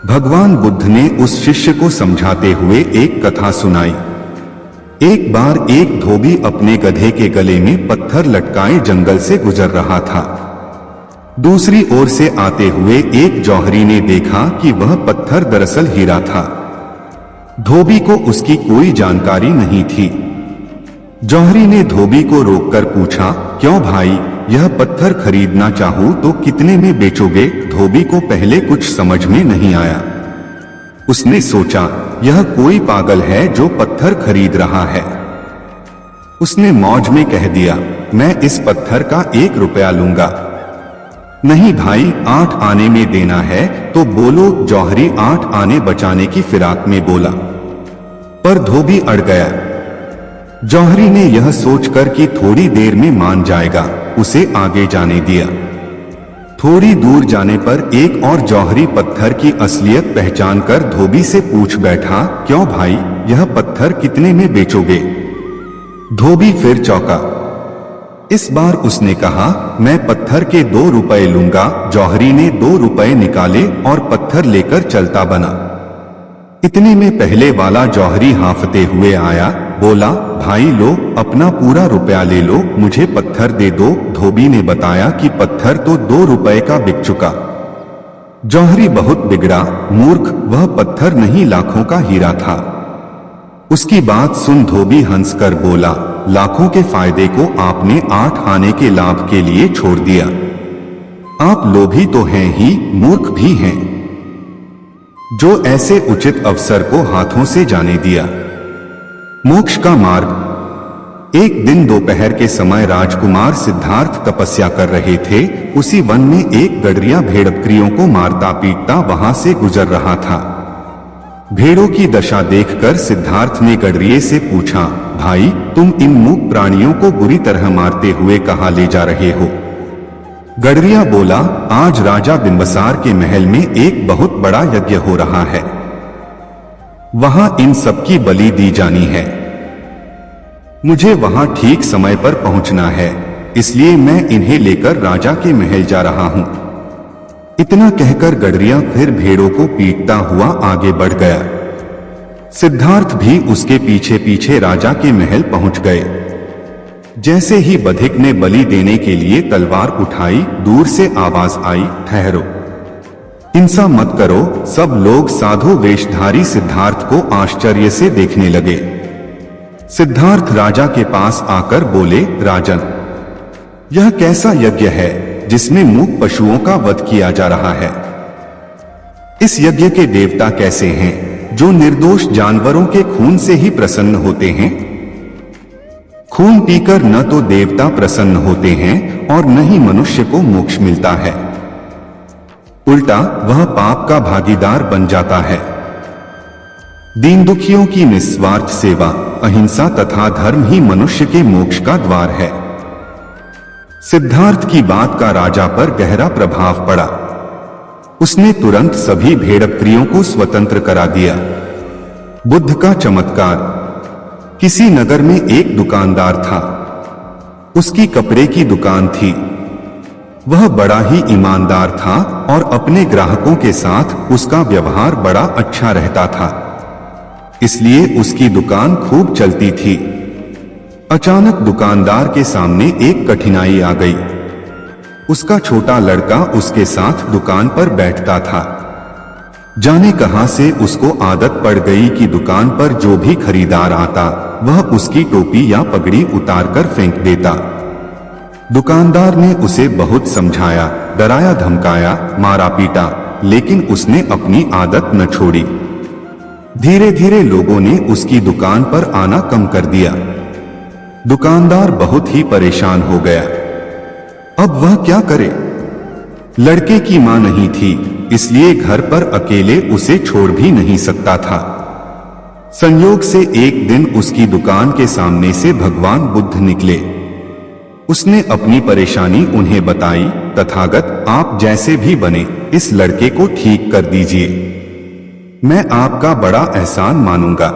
भगवान बुद्ध ने उस शिष्य को समझाते हुए एक कथा सुनाई। एक बार एक धोबी अपने गधे के गले में पत्थर लटकाए जंगल से गुजर रहा था। दूसरी ओर से आते हुए एक जौहरी ने देखा कि वह पत्थर दरअसल हीरा था। धोबी को उसकी कोई जानकारी नहीं थी। जौहरी ने धोबी को रोककर पूछा, क्यों भाई, यह पत्थर खरीदना चाहूं तो कितने में बेचोगे? धोबी को पहले कुछ समझ में नहीं आया। उसने सोचा, यह कोई पागल है जो पत्थर खरीद रहा है। उसने मौज में कह दिया, मैं इस पत्थर का 1 रुपया लूंगा। नहीं भाई, 8 आने में देना है तो बोलो। जौहरी 8 आने बचाने की फिराक में बोला, पर धोबी अड़ गया। जौहरी ने यह सोचकर कि थोड़ी देर में मान जाएगा, उसे आगे जाने दिया। थोड़ी दूर जाने पर एक और जौहरी पत्थर की असलियत पहचानकर धोबी से पूछ बैठा, क्यों भाई, यह पत्थर कितने में बेचोगे? धोबी फिर चौंका। इस बार उसने कहा, मैं पत्थर के 2 रुपए लूंगा। जौहरी ने 2 रुपए निकाले और पत्थर लेकर चलता बना। इतने में पहले वाला जौहरी हांफते हुए आया, बोला, भाई लो, अपना पूरा रुपया ले लो, मुझे पत्थर दे दो। धोबी ने बताया कि पत्थर तो 2 रुपए का बिक चुका। जौहरी बहुत बिगड़ा, मूर्ख, वह पत्थर नहीं लाखों का हीरा था। उसकी बात सुन धोबी हंसकर बोला, लाखों के फायदे को आपने 8 आने के लाभ के लिए छोड़ दिया। आप लोभी तो हैं ही, मूर्ख भी हैं, जो ऐसे उचित अवसर को हाथों से जाने दिया। मोक्ष का मार्ग। एक दिन दोपहर के समय राजकुमार सिद्धार्थ तपस्या कर रहे थे। उसी वन में एक गडरिया भेड़बकरियों को मारता पीटता वहां से गुजर रहा था। भेड़ों की दशा देखकर सिद्धार्थ ने गडरिये से पूछा, भाई तुम इन मूक प्राणियों को बुरी तरह मारते हुए कहां ले जा रहे हो? गडरिया बोला, आज राजा बिंबसार के महल में एक बहुत बड़ा यज्ञ हो रहा है, वहां इन सबकी बलि दी जानी है। मुझे वहां ठीक समय पर पहुंचना है, इसलिए मैं इन्हें लेकर राजा के महल जा रहा हूं। इतना कहकर गडरिया फिर भेड़ों को पीटता हुआ आगे बढ़ गया। सिद्धार्थ भी उसके पीछे पीछे राजा के महल पहुंच गए। जैसे ही बधिक ने बलि देने के लिए तलवार उठाई, दूर से आवाज आई, ठहरो, हिंसा मत करो। सब लोग साधु वेशधारी सिद्धार्थ को आश्चर्य से देखने लगे। सिद्धार्थ राजा के पास आकर बोले, राजन, यह कैसा यज्ञ है जिसमें मूक पशुओं का वध किया जा रहा है? इस यज्ञ के देवता कैसे हैं जो निर्दोष जानवरों के खून से ही प्रसन्न होते हैं? खून पीकर न तो देवता प्रसन्न होते हैं और न ही मनुष्य को मोक्ष मिलता है, उल्टा वह पाप का भागीदार बन जाता है। दीन दुखियों की निस्वार्थ सेवा, अहिंसा तथा धर्म ही मनुष्य के मोक्ष का द्वार है। सिद्धार्थ की बात का राजा पर गहरा प्रभाव पड़ा। उसने तुरंत सभी भेड़बकरियों को स्वतंत्र करा दिया। बुद्ध का चमत्कार। किसी नगर में एक दुकानदार था। उसकी कपड़े की दुकान थी। वह बड़ा ही ईमानदार था और अपने ग्राहकों के साथ उसका व्यवहार बड़ा अच्छा रहता था, इसलिए उसकी दुकान खूब चलती थी। अचानक दुकानदार के सामने एक कठिनाई आ गई। उसका छोटा लड़का उसके साथ दुकान पर बैठता था। जाने कहां से उसको आदत पड़ गई कि दुकान पर जो भी खरीदार आता वह उसकी टोपी या पगड़ी उतारकर फेंक देता। दुकानदार ने उसे बहुत समझाया, डराया, धमकाया, मारा पीटा, लेकिन उसने अपनी आदत न छोड़ी। धीरे धीरे लोगों ने उसकी दुकान पर आना कम कर दिया। दुकानदार बहुत ही परेशान हो गया। अब वह क्या करे? लड़के की मां नहीं थी, इसलिए घर पर अकेले उसे छोड़ भी नहीं सकता था। संयोग से एक दिन उसकी दुकान के सामने से भगवान बुद्ध निकले। उसने अपनी परेशानी उन्हें बताई। तथागत, आप जैसे भी बने इस लड़के को ठीक कर दीजिए, मैं आपका बड़ा एहसान मानूंगा।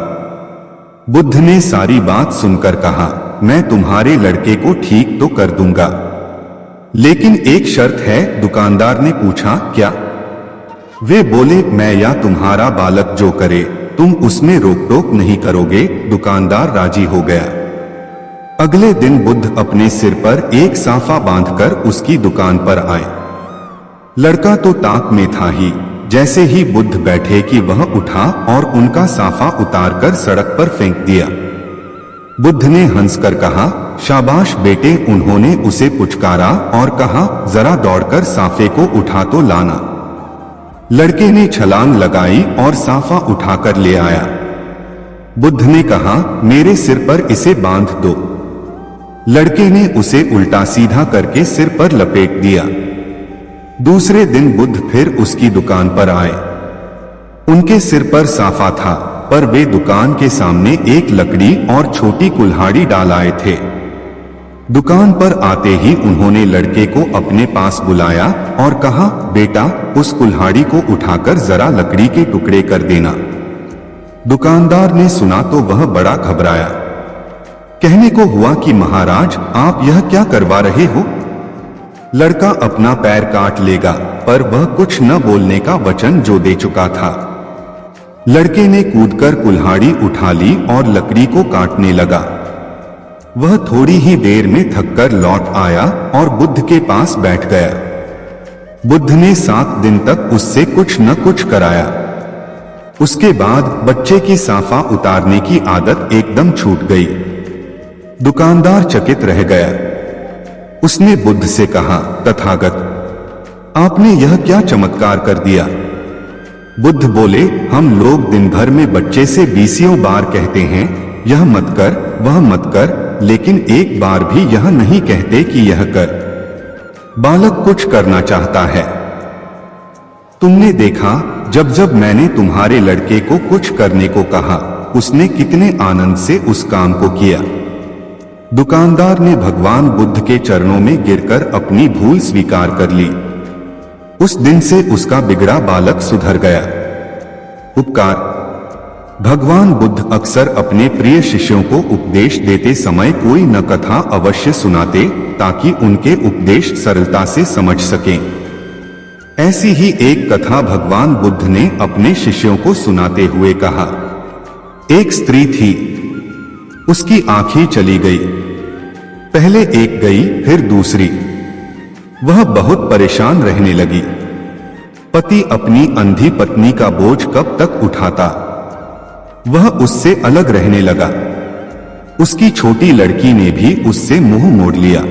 बुद्ध ने सारी बात सुनकर कहा, मैं तुम्हारे लड़के को ठीक तो कर दूंगा, लेकिन एक शर्त है। दुकानदार ने पूछा, क्या? वे बोले, मैं या तुम्हारा बालक जो करे तुम उसमें रोक टोक नहीं करोगे। दुकानदार राजी हो गया। अगले दिन बुद्ध अपने सिर पर एक साफा बांधकर उसकी दुकान पर आए। लड़का तो ताक में था ही। जैसे ही बुद्ध बैठे कि वह उठा और उनका साफा उतारकर सड़क पर फेंक दिया। बुद्ध ने हंसकर कहा, शाबाश बेटे। उन्होंने उसे पुचकारा और कहा, जरा दौड़कर साफे को उठा तो लाना। लड़के ने छलांग लगाई और साफा उठाकर ले आया। बुद्ध ने कहा, मेरे सिर पर इसे बांध दो। लड़के ने उसे उल्टा सीधा करके सिर पर लपेट दिया। दूसरे दिन बुद्ध फिर उसकी दुकान पर आए। उनके सिर पर साफा था, पर वे दुकान के सामने एक लकड़ी और छोटी कुल्हाड़ी डाल आए थे। दुकान पर आते ही उन्होंने लड़के को अपने पास बुलाया और कहा, बेटा, उस कुल्हाड़ी को उठाकर जरा लकड़ी के टुकड़े कर देना। दुकानदार ने सुना तो वह बड़ा घबराया। कहने को हुआ कि महाराज, आप यह क्या करवा रहे हो? लड़का अपना पैर काट लेगा, पर वह कुछ न बोलने का वचन जो दे चुका था। लड़के ने कूदकर कुल्हाड़ी उठा ली और लकड़ी को काटने लगा। वह थोड़ी ही देर में थककर लौट आया और बुद्ध के पास बैठ गया। बुद्ध ने 7 दिन तक उससे कुछ न कुछ कराया। उसके बाद बच्चे की साफा उतारने की आदत एकदम छूट गई। दुकानदार चकित रह गया। उसने बुद्ध से कहा, तथागत, आपने यह क्या चमत्कार कर दिया? बुद्ध बोले, हम लोग दिन भर में बच्चे से 20 बार कहते हैं, यह मत कर, वह मत कर, लेकिन एक बार भी यह नहीं कहते कि यह कर। बालक कुछ करना चाहता है। तुमने देखा, जब जब मैंने तुम्हारे लड़के को कुछ करने को कहा, उसने कितने आनंद से उस काम को किया। दुकानदार ने भगवान बुद्ध के चरणों में गिरकर अपनी भूल स्वीकार कर ली। उस दिन से उसका बिगड़ा बालक सुधर गया। उपकार। भगवान बुद्ध अक्सर अपने प्रिय शिष्यों को उपदेश देते समय कोई न कथा अवश्य सुनाते ताकि उनके उपदेश सरलता से समझ सकें। ऐसी ही एक कथा भगवान बुद्ध ने अपने शिष्यों को सुनाते हुए कहा। एक स्त्री थी, उसकी आंखें चली गई। पहले एक गई, फिर दूसरी। वह बहुत परेशान रहने लगी। पति अपनी अंधी पत्नी का बोझ कब तक उठाता। वह उससे अलग रहने लगा। उसकी छोटी लड़की ने भी उससे मुंह मोड़ लिया।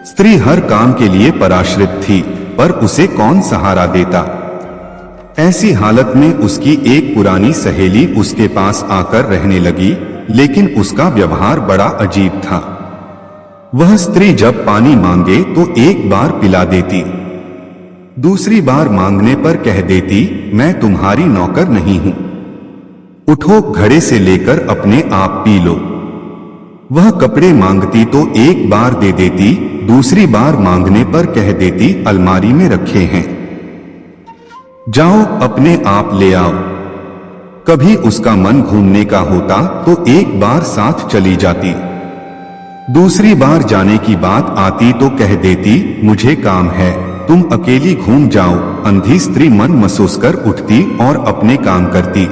स्त्री हर काम के लिए पराश्रित थी, पर उसे कौन सहारा देता। ऐसी हालत में उसकी एक पुरानी सहेली उसके पास आकर रहने लगी, लेकिन उसका व्यवहार बड़ा अजीब था। वह स्त्री जब पानी मांगे तो एक बार पिला देती, दूसरी बार मांगने पर कह देती, मैं तुम्हारी नौकर नहीं हूं, उठो घड़े से लेकर अपने आप पी लो। वह कपड़े मांगती तो एक बार दे देती, दूसरी बार मांगने पर कह देती, अलमारी में रखे हैं, जाओ अपने आप ले आओ। कभी उसका मन घूमने का होता तो एक बार साथ चली जाती, दूसरी बार जाने की बात आती तो कह देती, मुझे काम है, तुम अकेली घूम जाओ। अंधी स्त्री मन महसूस कर उठती और अपने काम करती।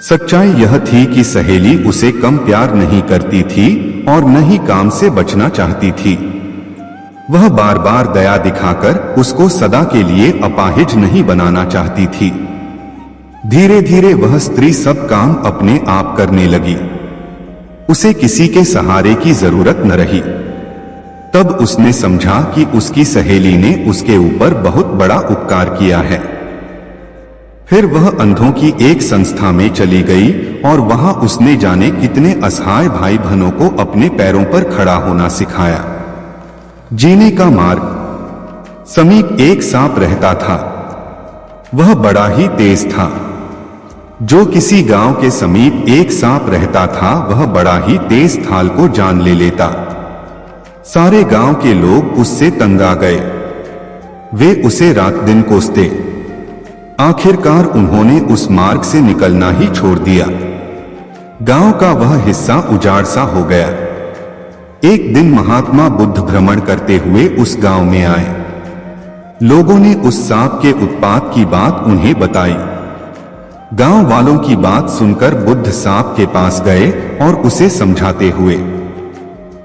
सच्चाई यह थी कि सहेली उसे कम प्यार नहीं करती थी और न ही काम से बचना चाहती थी। वह बार बार दया दिखाकर उसको सदा के लिए अपाहिज नहीं बनाना चाहती थी। धीरे धीरे वह स्त्री सब काम अपने आप करने लगी। उसे किसी के सहारे की जरूरत न रही। तब उसने समझा कि उसकी सहेली ने उसके ऊपर बहुत बड़ा उपकार किया है। फिर वह अंधों की एक संस्था में चली गई और वहां उसने जाने कितने असहाय भाई बहनों को अपने पैरों पर खड़ा होना सिखाया। जीने का मार्ग। समीप एक सांप रहता था। वह बड़ा ही तेज था। जो किसी गांव के समीप एक सांप रहता था, वह बड़ा ही तेज थाल को जान ले लेता। सारे गांव के लोग उससे तंग आ गए। वे उसे रात दिन कोसते। आखिरकार उन्होंने उस मार्ग से निकलना ही छोड़ दिया। गांव का वह हिस्सा उजाड़ सा हो गया। एक दिन महात्मा बुद्ध भ्रमण करते हुए उस गांव में आए। लोगों ने उस सांप के उत्पात की बात उन्हें बताई। गांव वालों की बात सुनकर बुद्ध सांप के पास गए और उसे समझाते हुए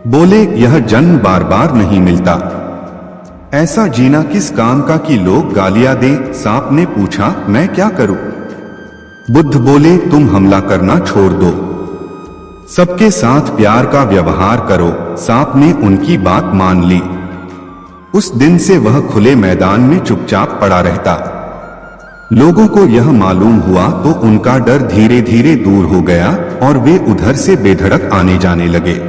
बोले, यह जन्म बार बार नहीं मिलता। ऐसा जीना किस काम का कि लोग गालियां दें। सांप ने पूछा, मैं क्या करूं? बुद्ध बोले, तुम हमला करना छोड़ दो, सबके साथ प्यार का व्यवहार करो। सांप ने उनकी बात मान ली। उस दिन से वह खुले मैदान में चुपचाप पड़ा रहता। लोगों को यह मालूम हुआ तो उनका डर धीरे धीरे दूर हो गया और वे उधर से बेधड़क आने जाने लगे।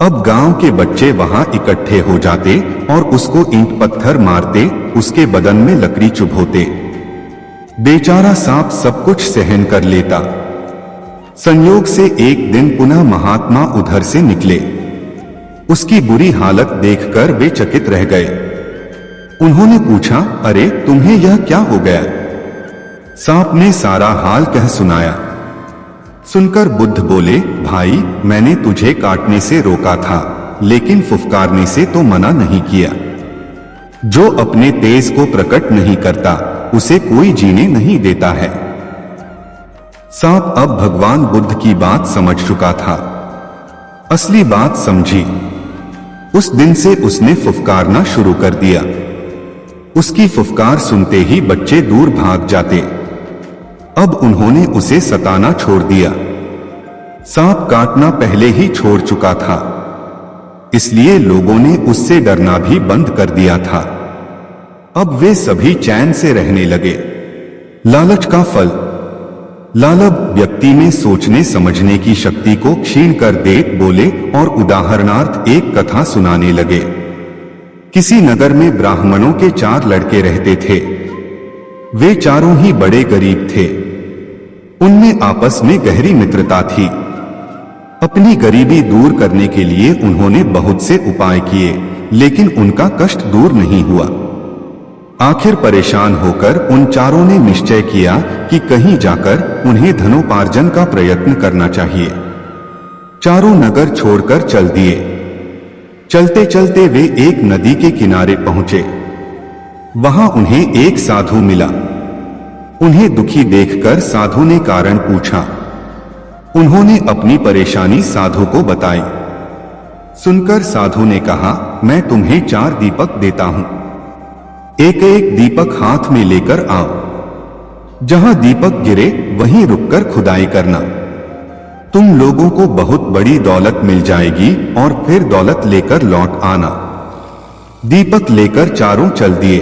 अब गांव के बच्चे वहां इकट्ठे हो जाते और उसको ईंट पत्थर मारते, उसके बदन में लकड़ी चुभोते। बेचारा सांप सब कुछ सहन कर लेता। संयोग से एक दिन पुनः महात्मा उधर से निकले। उसकी बुरी हालत देखकर वे चकित रह गए। उन्होंने पूछा, अरे तुम्हें यह क्या हो गया? सांप ने सारा हाल कह सुनाया। सुनकर बुद्ध बोले, भाई मैंने तुझे काटने से रोका था, लेकिन फुफकारने से तो मना नहीं किया। जो अपने तेज को प्रकट नहीं करता, उसे कोई जीने नहीं देता है। सांप अब भगवान बुद्ध की बात समझ चुका था। असली बात समझी। उस दिन से उसने फुफकारना शुरू कर दिया। उसकी फुफकार सुनते ही बच्चे दूर भाग जाते। अब उन्होंने उसे सताना छोड़ दिया। सांप काटना पहले ही छोड़ चुका था, इसलिए लोगों ने उससे डरना भी बंद कर दिया था। अब वे सभी चैन से रहने लगे। लालच का फल। लालब व्यक्ति में सोचने समझने की शक्ति को क्षीण कर दे बोले और उदाहरणार्थ एक कथा सुनाने लगे। किसी नगर में ब्राह्मणों के 4 लड़के रहते थे। वे चारों ही बड़े गरीब थे। उनमें आपस में गहरी मित्रता थी। अपनी गरीबी दूर करने के लिए उन्होंने बहुत से उपाय किए, लेकिन उनका कष्ट दूर नहीं हुआ। आखिर परेशान होकर उन चारों ने निश्चय किया कि कहीं जाकर उन्हें धनोपार्जन का प्रयत्न करना चाहिए। चारों नगर छोड़कर चल दिए। चलते चलते वे एक नदी के किनारे पहुंचे। वहां उन्हें एक साधु मिला। उन्हें दुखी देखकर साधु ने कारण पूछा। उन्होंने अपनी परेशानी साधु को बताई। सुनकर साधु ने कहा, मैं तुम्हें 4 दीपक देता हूं। एक एक दीपक हाथ में लेकर आओ। जहां दीपक गिरे वहीं रुककर खुदाई करना। तुम लोगों को बहुत बड़ी दौलत मिल जाएगी और फिर दौलत लेकर लौट आना। दीपक लेकर चारों चल दिए।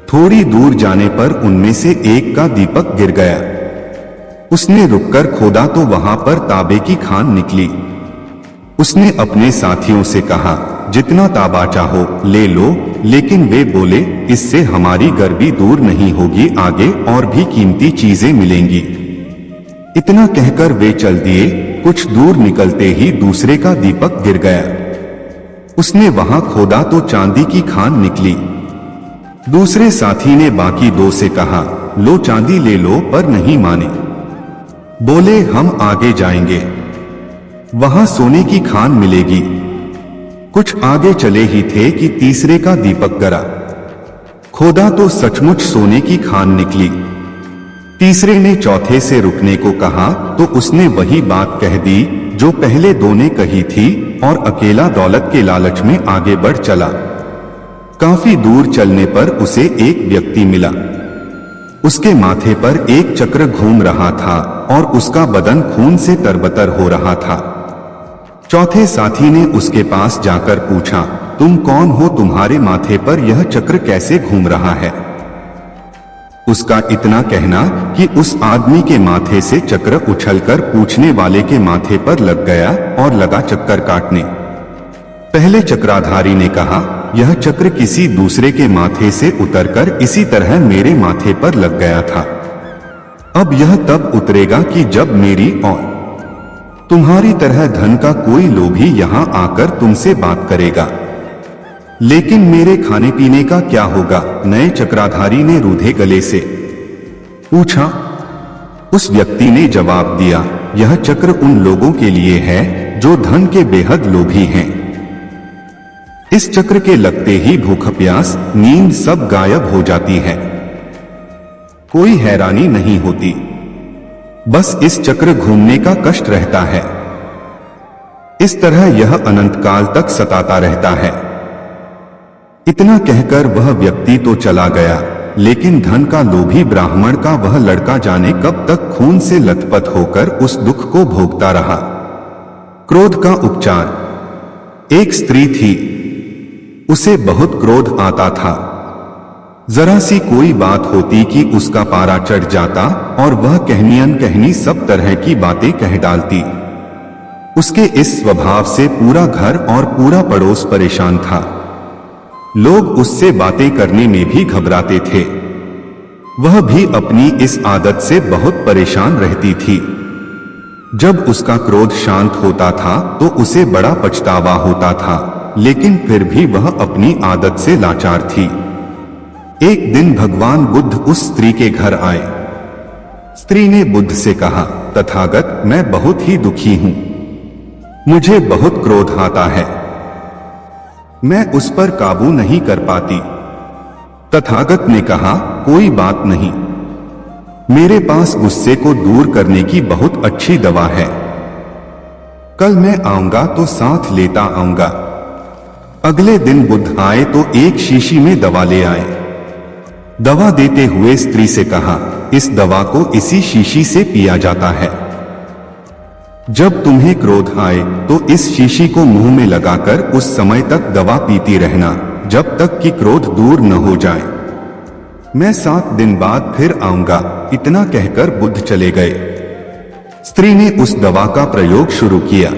थोड़ी दूर जाने पर उनमें से एक का दीपक गिर गया। उसने रुककर खोदा तो वहां पर तांबे की खान निकली। उसने अपने साथियों से कहा, जितना तांबा चाहो ले लो, लेकिन वे बोले, इससे हमारी गर्मी दूर नहीं होगी, आगे और भी कीमती चीजें मिलेंगी। इतना कहकर वे चल दिए। कुछ दूर निकलते ही दूसरे का दीपक गिर गया। उसने वहां खोदा तो चांदी की खान निकली। दूसरे साथी ने बाकी 2 से कहा, लो चांदी ले लो, पर नहीं माने। बोले, हम आगे जाएंगे, वहां सोने की खान मिलेगी। कुछ आगे चले ही थे कि तीसरे का दीपक गिरा। खोदा तो सचमुच सोने की खान निकली। तीसरे ने चौथे से रुकने को कहा तो उसने वही बात कह दी जो पहले 2 ने कही थी और अकेला दौलत के लालच में आगे बढ़ चला। काफी दूर चलने पर उसे एक व्यक्ति मिला। उसके माथे पर एक चक्र घूम रहा था और उसका बदन खून से तरबतर हो रहा था। चौथे साथी ने उसके पास जाकर पूछा, तुम कौन हो? तुम्हारे माथे पर यह चक्र कैसे घूम रहा है? उसका इतना कहना कि उस आदमी के माथे से चक्र उछलकर पूछने वाले के माथे पर लग गया और लगा चक्कर काटने। पहले चक्राधारी ने कहा, यह चक्र किसी दूसरे के माथे से उतरकर इसी तरह मेरे माथे पर लग गया था। अब यह तब उतरेगा कि जब मेरी और तुम्हारी तरह धन का कोई लोभी यहां आकर तुमसे बात करेगा। लेकिन मेरे खाने पीने का क्या होगा? नए चक्राधारी ने रूधे गले से पूछा। उस व्यक्ति ने जवाब दिया, यह चक्र उन लोगों के लिए है जो धन के बेहद लोभी हैं। इस चक्र के लगते ही भूख प्यास नींद सब गायब हो जाती है। कोई हैरानी नहीं होती, बस इस चक्र घूमने का कष्ट रहता है। इस तरह यह अनंत काल तक सताता रहता है। इतना कहकर वह व्यक्ति तो चला गया, लेकिन धन का लोभी ब्राह्मण का वह लड़का जाने कब तक खून से लथपथ होकर उस दुख को भोगता रहा। क्रोध का उपचार। एक स्त्री थी, उसे बहुत क्रोध आता था। जरा सी कोई बात होती कि उसका पारा चढ़ जाता और वह कहनी अनकहनी सब तरह की बातें कह डालती। उसके इस स्वभाव से पूरा घर और पूरा पड़ोस परेशान था। लोग उससे बातें करने में भी घबराते थे। वह भी अपनी इस आदत से बहुत परेशान रहती थी। जब उसका क्रोध शांत होता था तो उसे बड़ा पछतावा होता था, लेकिन फिर भी वह अपनी आदत से लाचार थी। एक दिन भगवान बुद्ध उस स्त्री के घर आए। स्त्री ने बुद्ध से कहा, तथागत, मैं बहुत ही दुखी हूं। मुझे बहुत क्रोध आता है, मैं उस पर काबू नहीं कर पाती। तथागत ने कहा, कोई बात नहीं, मेरे पास गुस्से को दूर करने की बहुत अच्छी दवा है। कल मैं आऊंगा तो साथ लेता आऊंगा। अगले दिन बुद्ध आए तो एक शीशी में दवा ले आए। दवा देते हुए स्त्री से कहा, इस दवा को इसी शीशी से पिया जाता है। जब तुम्हें क्रोध आए तो इस शीशी को मुंह में लगाकर उस समय तक दवा पीती रहना, जब तक कि क्रोध दूर न हो जाए। मैं 7 दिन बाद फिर आऊंगा, इतना कहकर बुद्ध चले गए। स्त्री ने उस दवा का प्रयोग शुरू किया।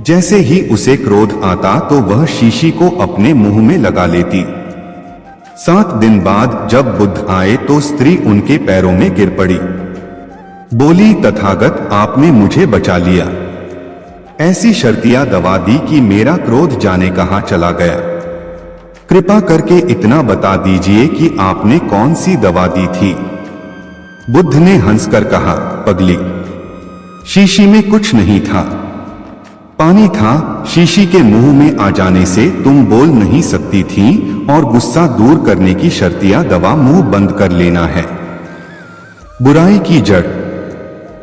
जैसे ही उसे क्रोध आता तो वह शीशी को अपने मुंह में लगा लेती। 7 दिन बाद जब बुद्ध आए तो स्त्री उनके पैरों में गिर पड़ी। बोली, तथागत, आपने मुझे बचा लिया। ऐसी शर्तिया दवा दी कि मेरा क्रोध जाने कहां चला गया। कृपा करके इतना बता दीजिए कि आपने कौन सी दवा दी थी। बुद्ध ने हंसकर कहा, पगली, शीशी में कुछ नहीं था, पानी था। शीशी के मुंह में आ जाने से तुम बोल नहीं सकती थी और गुस्सा दूर करने की शर्तिया दवा मुंह बंद कर लेना है। बुराई की जड़।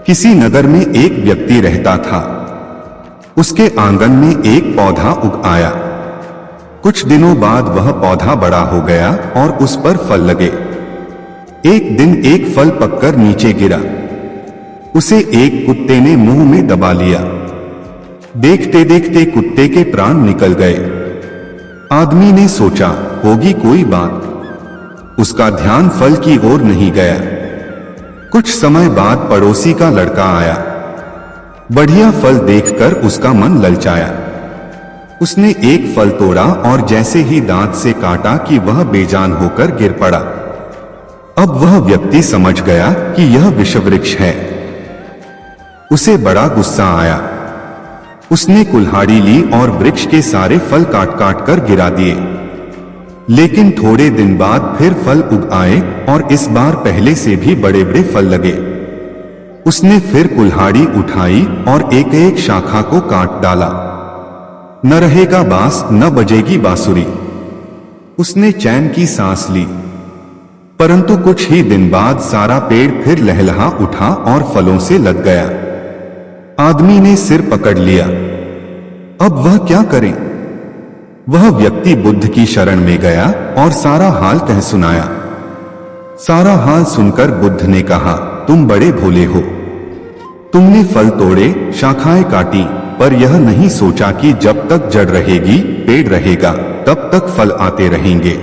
किसी नगर में एक व्यक्ति रहता था। उसके आंगन में एक पौधा उग आया। कुछ दिनों बाद वह पौधा बड़ा हो गया और उस पर फल लगे। एक दिन एक फल पककर नीचे गिरा। उसे एक कुत्ते ने मुंह में दबा लिया। देखते देखते कुत्ते के प्राण निकल गए। आदमी ने सोचा, होगी कोई बात। उसका ध्यान फल की ओर नहीं गया। कुछ समय बाद पड़ोसी का लड़का आया। बढ़िया फल देखकर उसका मन ललचाया। उसने एक फल तोड़ा और जैसे ही दांत से काटा कि वह बेजान होकर गिर पड़ा। अब वह व्यक्ति समझ गया कि यह विषवृक्ष है। उसे बड़ा गुस्सा आया। उसने कुल्हाड़ी ली और वृक्ष के सारे फल काट काट कर गिरा दिए। लेकिन थोड़े दिन बाद फिर फल उग आए और इस बार पहले से भी बड़े बड़े फल लगे। उसने फिर कुल्हाड़ी उठाई और एक एक शाखा को काट डाला। न रहेगा बांस, न बजेगी बांसुरी। उसने चैन की सांस ली। परंतु कुछ ही दिन बाद सारा पेड़ फिर लहलहा उठा और फलों से लद गया। आदमी ने सिर पकड़ लिया। अब वह क्या करे? वह व्यक्ति बुद्ध की शरण में गया और सारा हाल कह सुनाया। सारा हाल सुनकर बुद्ध ने कहा, तुम बड़े भोले हो। तुमने फल तोड़े, शाखाएं काटी, पर यह नहीं सोचा कि जब तक जड़ रहेगी, पेड़ रहेगा, तब तक फल आते रहेंगे।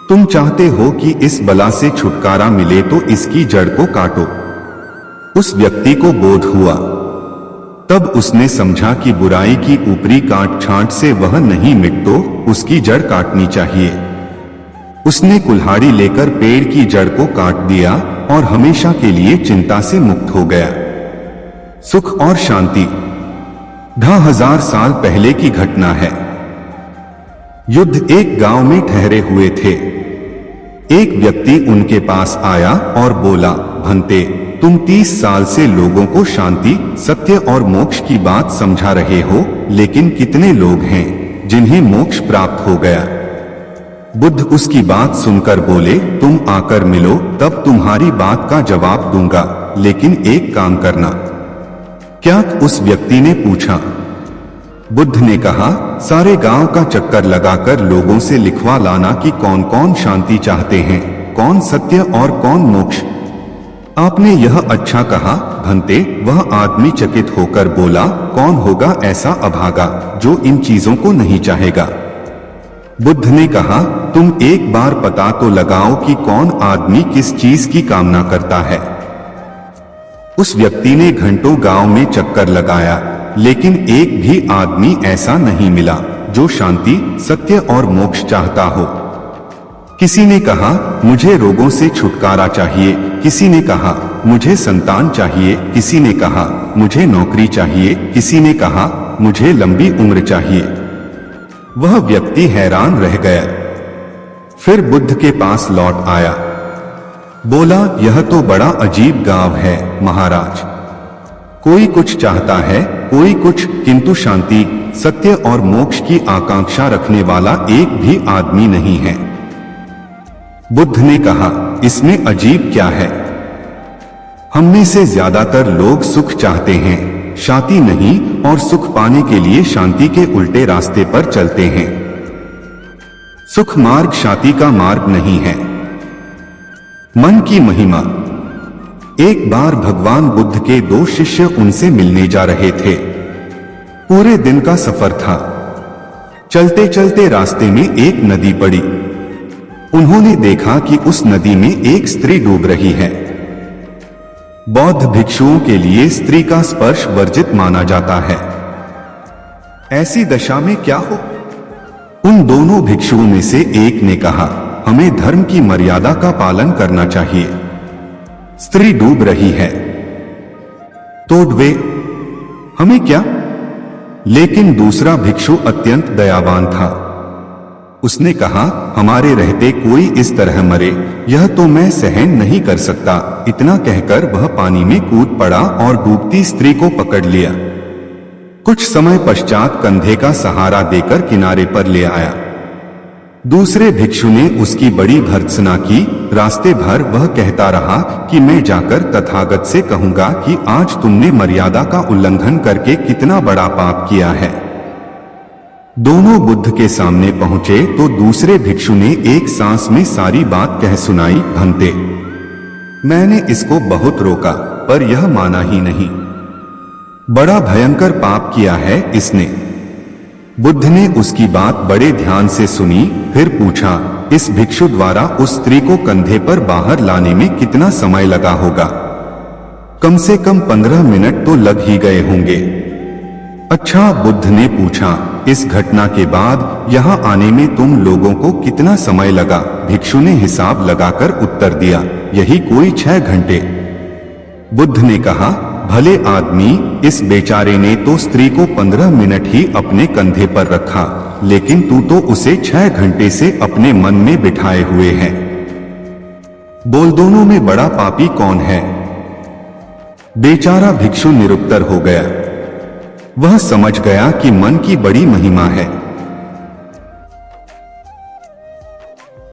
तुम चाहते हो कि इस बला से छुटकारा मिले तो इसकी जड़ को काटो। उस व्यक्ति को बोध हुआ। तब उसने समझा कि बुराई की ऊपरी काट छांट से वह नहीं मिट तो उसकी जड़ काटनी चाहिए। उसने कुल्हाड़ी लेकर पेड़ की जड़ को काट दिया और हमेशा के लिए चिंता से मुक्त हो गया। सुख और शांति। 10,000 साल पहले की घटना है। युद्ध एक गांव में ठहरे हुए थे। एक व्यक्ति उनके पास आया और बोला, भंते, तुम 30 साल से लोगों को शांति, सत्य और मोक्ष की बात समझा रहे हो, लेकिन कितने लोग हैं जिन्हें मोक्ष प्राप्त हो गया? बुद्ध उसकी बात सुनकर बोले, तुम आकर मिलो, तब तुम्हारी बात का जवाब दूंगा, लेकिन एक काम करना। क्या? उस व्यक्ति ने पूछा। बुद्ध ने कहा, सारे गांव का चक्कर लगाकर लोगों से लिखवा लाना कि कौन कौन शांति चाहते हैं, कौन सत्य और कौन मोक्ष। आपने यह अच्छा कहा भंते। वह आदमी चकित होकर बोला, कौन होगा ऐसा अभागा जो इन चीजों को नहीं चाहेगा? बुद्ध ने कहा, तुम एक बार पता तो लगाओ कि कौन आदमी किस चीज की कामना करता है। उस व्यक्ति ने घंटों गांव में चक्कर लगाया, लेकिन एक भी आदमी ऐसा नहीं मिला जो शांति, सत्य और मोक्ष चाहता हो। किसी ने कहा, मुझे रोगों से छुटकारा चाहिए, किसी ने कहा, मुझे संतान चाहिए, किसी ने कहा, मुझे नौकरी चाहिए, किसी ने कहा, मुझे लंबी उम्र चाहिए। वह व्यक्ति हैरान रह गया। फिर बुद्ध के पास लौट आया। बोला, यह तो बड़ा अजीब गांव है महाराज। कोई कुछ चाहता है, कोई कुछ, किंतु शांति, सत्य और मोक्ष की आकांक्षा रखने वाला एक भी आदमी नहीं है। बुद्ध ने कहा, इसमें अजीब क्या है? हम में से ज्यादातर लोग सुख चाहते हैं, शांति नहीं, और सुख पाने के लिए शांति के उल्टे रास्ते पर चलते हैं। सुख मार्ग शांति का मार्ग नहीं है। मन की महिमा। एक बार भगवान बुद्ध के 2 शिष्य उनसे मिलने जा रहे थे। पूरे दिन का सफर था। चलते चलते रास्ते में एक नदी पड़ी। उन्होंने देखा कि उस नदी में एक स्त्री डूब रही है। बौद्ध भिक्षुओं के लिए स्त्री का स्पर्श वर्जित माना जाता है। ऐसी दशा में क्या हो? उन दोनों भिक्षुओं में से एक ने कहा, हमें धर्म की मर्यादा का पालन करना चाहिए। स्त्री डूब रही है तो वे हमें क्या? लेकिन दूसरा भिक्षु अत्यंत दयावान था। उसने कहा, हमारे रहते कोई इस तरह मरे, यह तो मैं सहन नहीं कर सकता। इतना कहकर वह पानी में कूद पड़ा और डूबती स्त्री को पकड़ लिया। कुछ समय पश्चात कंधे का सहारा देकर किनारे पर ले आया। दूसरे भिक्षु ने उसकी बड़ी भर्त्सना की। रास्ते भर वह कहता रहा कि मैं जाकर तथागत से कहूंगा कि आज तुमने मर्यादा का उल्लंघन करके कितना बड़ा पाप किया है। दोनों बुद्ध के सामने पहुंचे तो दूसरे भिक्षु ने एक सांस में सारी बात कह सुनाई। भंते, मैंने इसको बहुत रोका पर यह माना ही नहीं। बड़ा भयंकर पाप किया है इसने। बुद्ध ने उसकी बात बड़े ध्यान से सुनी, फिर पूछा, इस भिक्षु द्वारा उस स्त्री को कंधे पर बाहर लाने में कितना समय लगा होगा? कम से कम 15 मिनट तो लग ही गए होंगे। अच्छा, बुद्ध ने पूछा, इस घटना के बाद यहाँ आने में तुम लोगों को कितना समय लगा? भिक्षु ने हिसाब लगाकर उत्तर दिया, यही कोई 6 घंटे। बुद्ध ने कहा, भले आदमी, इस बेचारे ने तो स्त्री को 15 मिनट ही अपने कंधे पर रखा, लेकिन तू तो उसे 6 घंटे से अपने मन में बिठाए हुए है। बोल, दोनों में बड़ा पापी कौन है? बेचारा भिक्षु निरुत्तर हो गया। वह समझ गया कि मन की बड़ी महिमा है।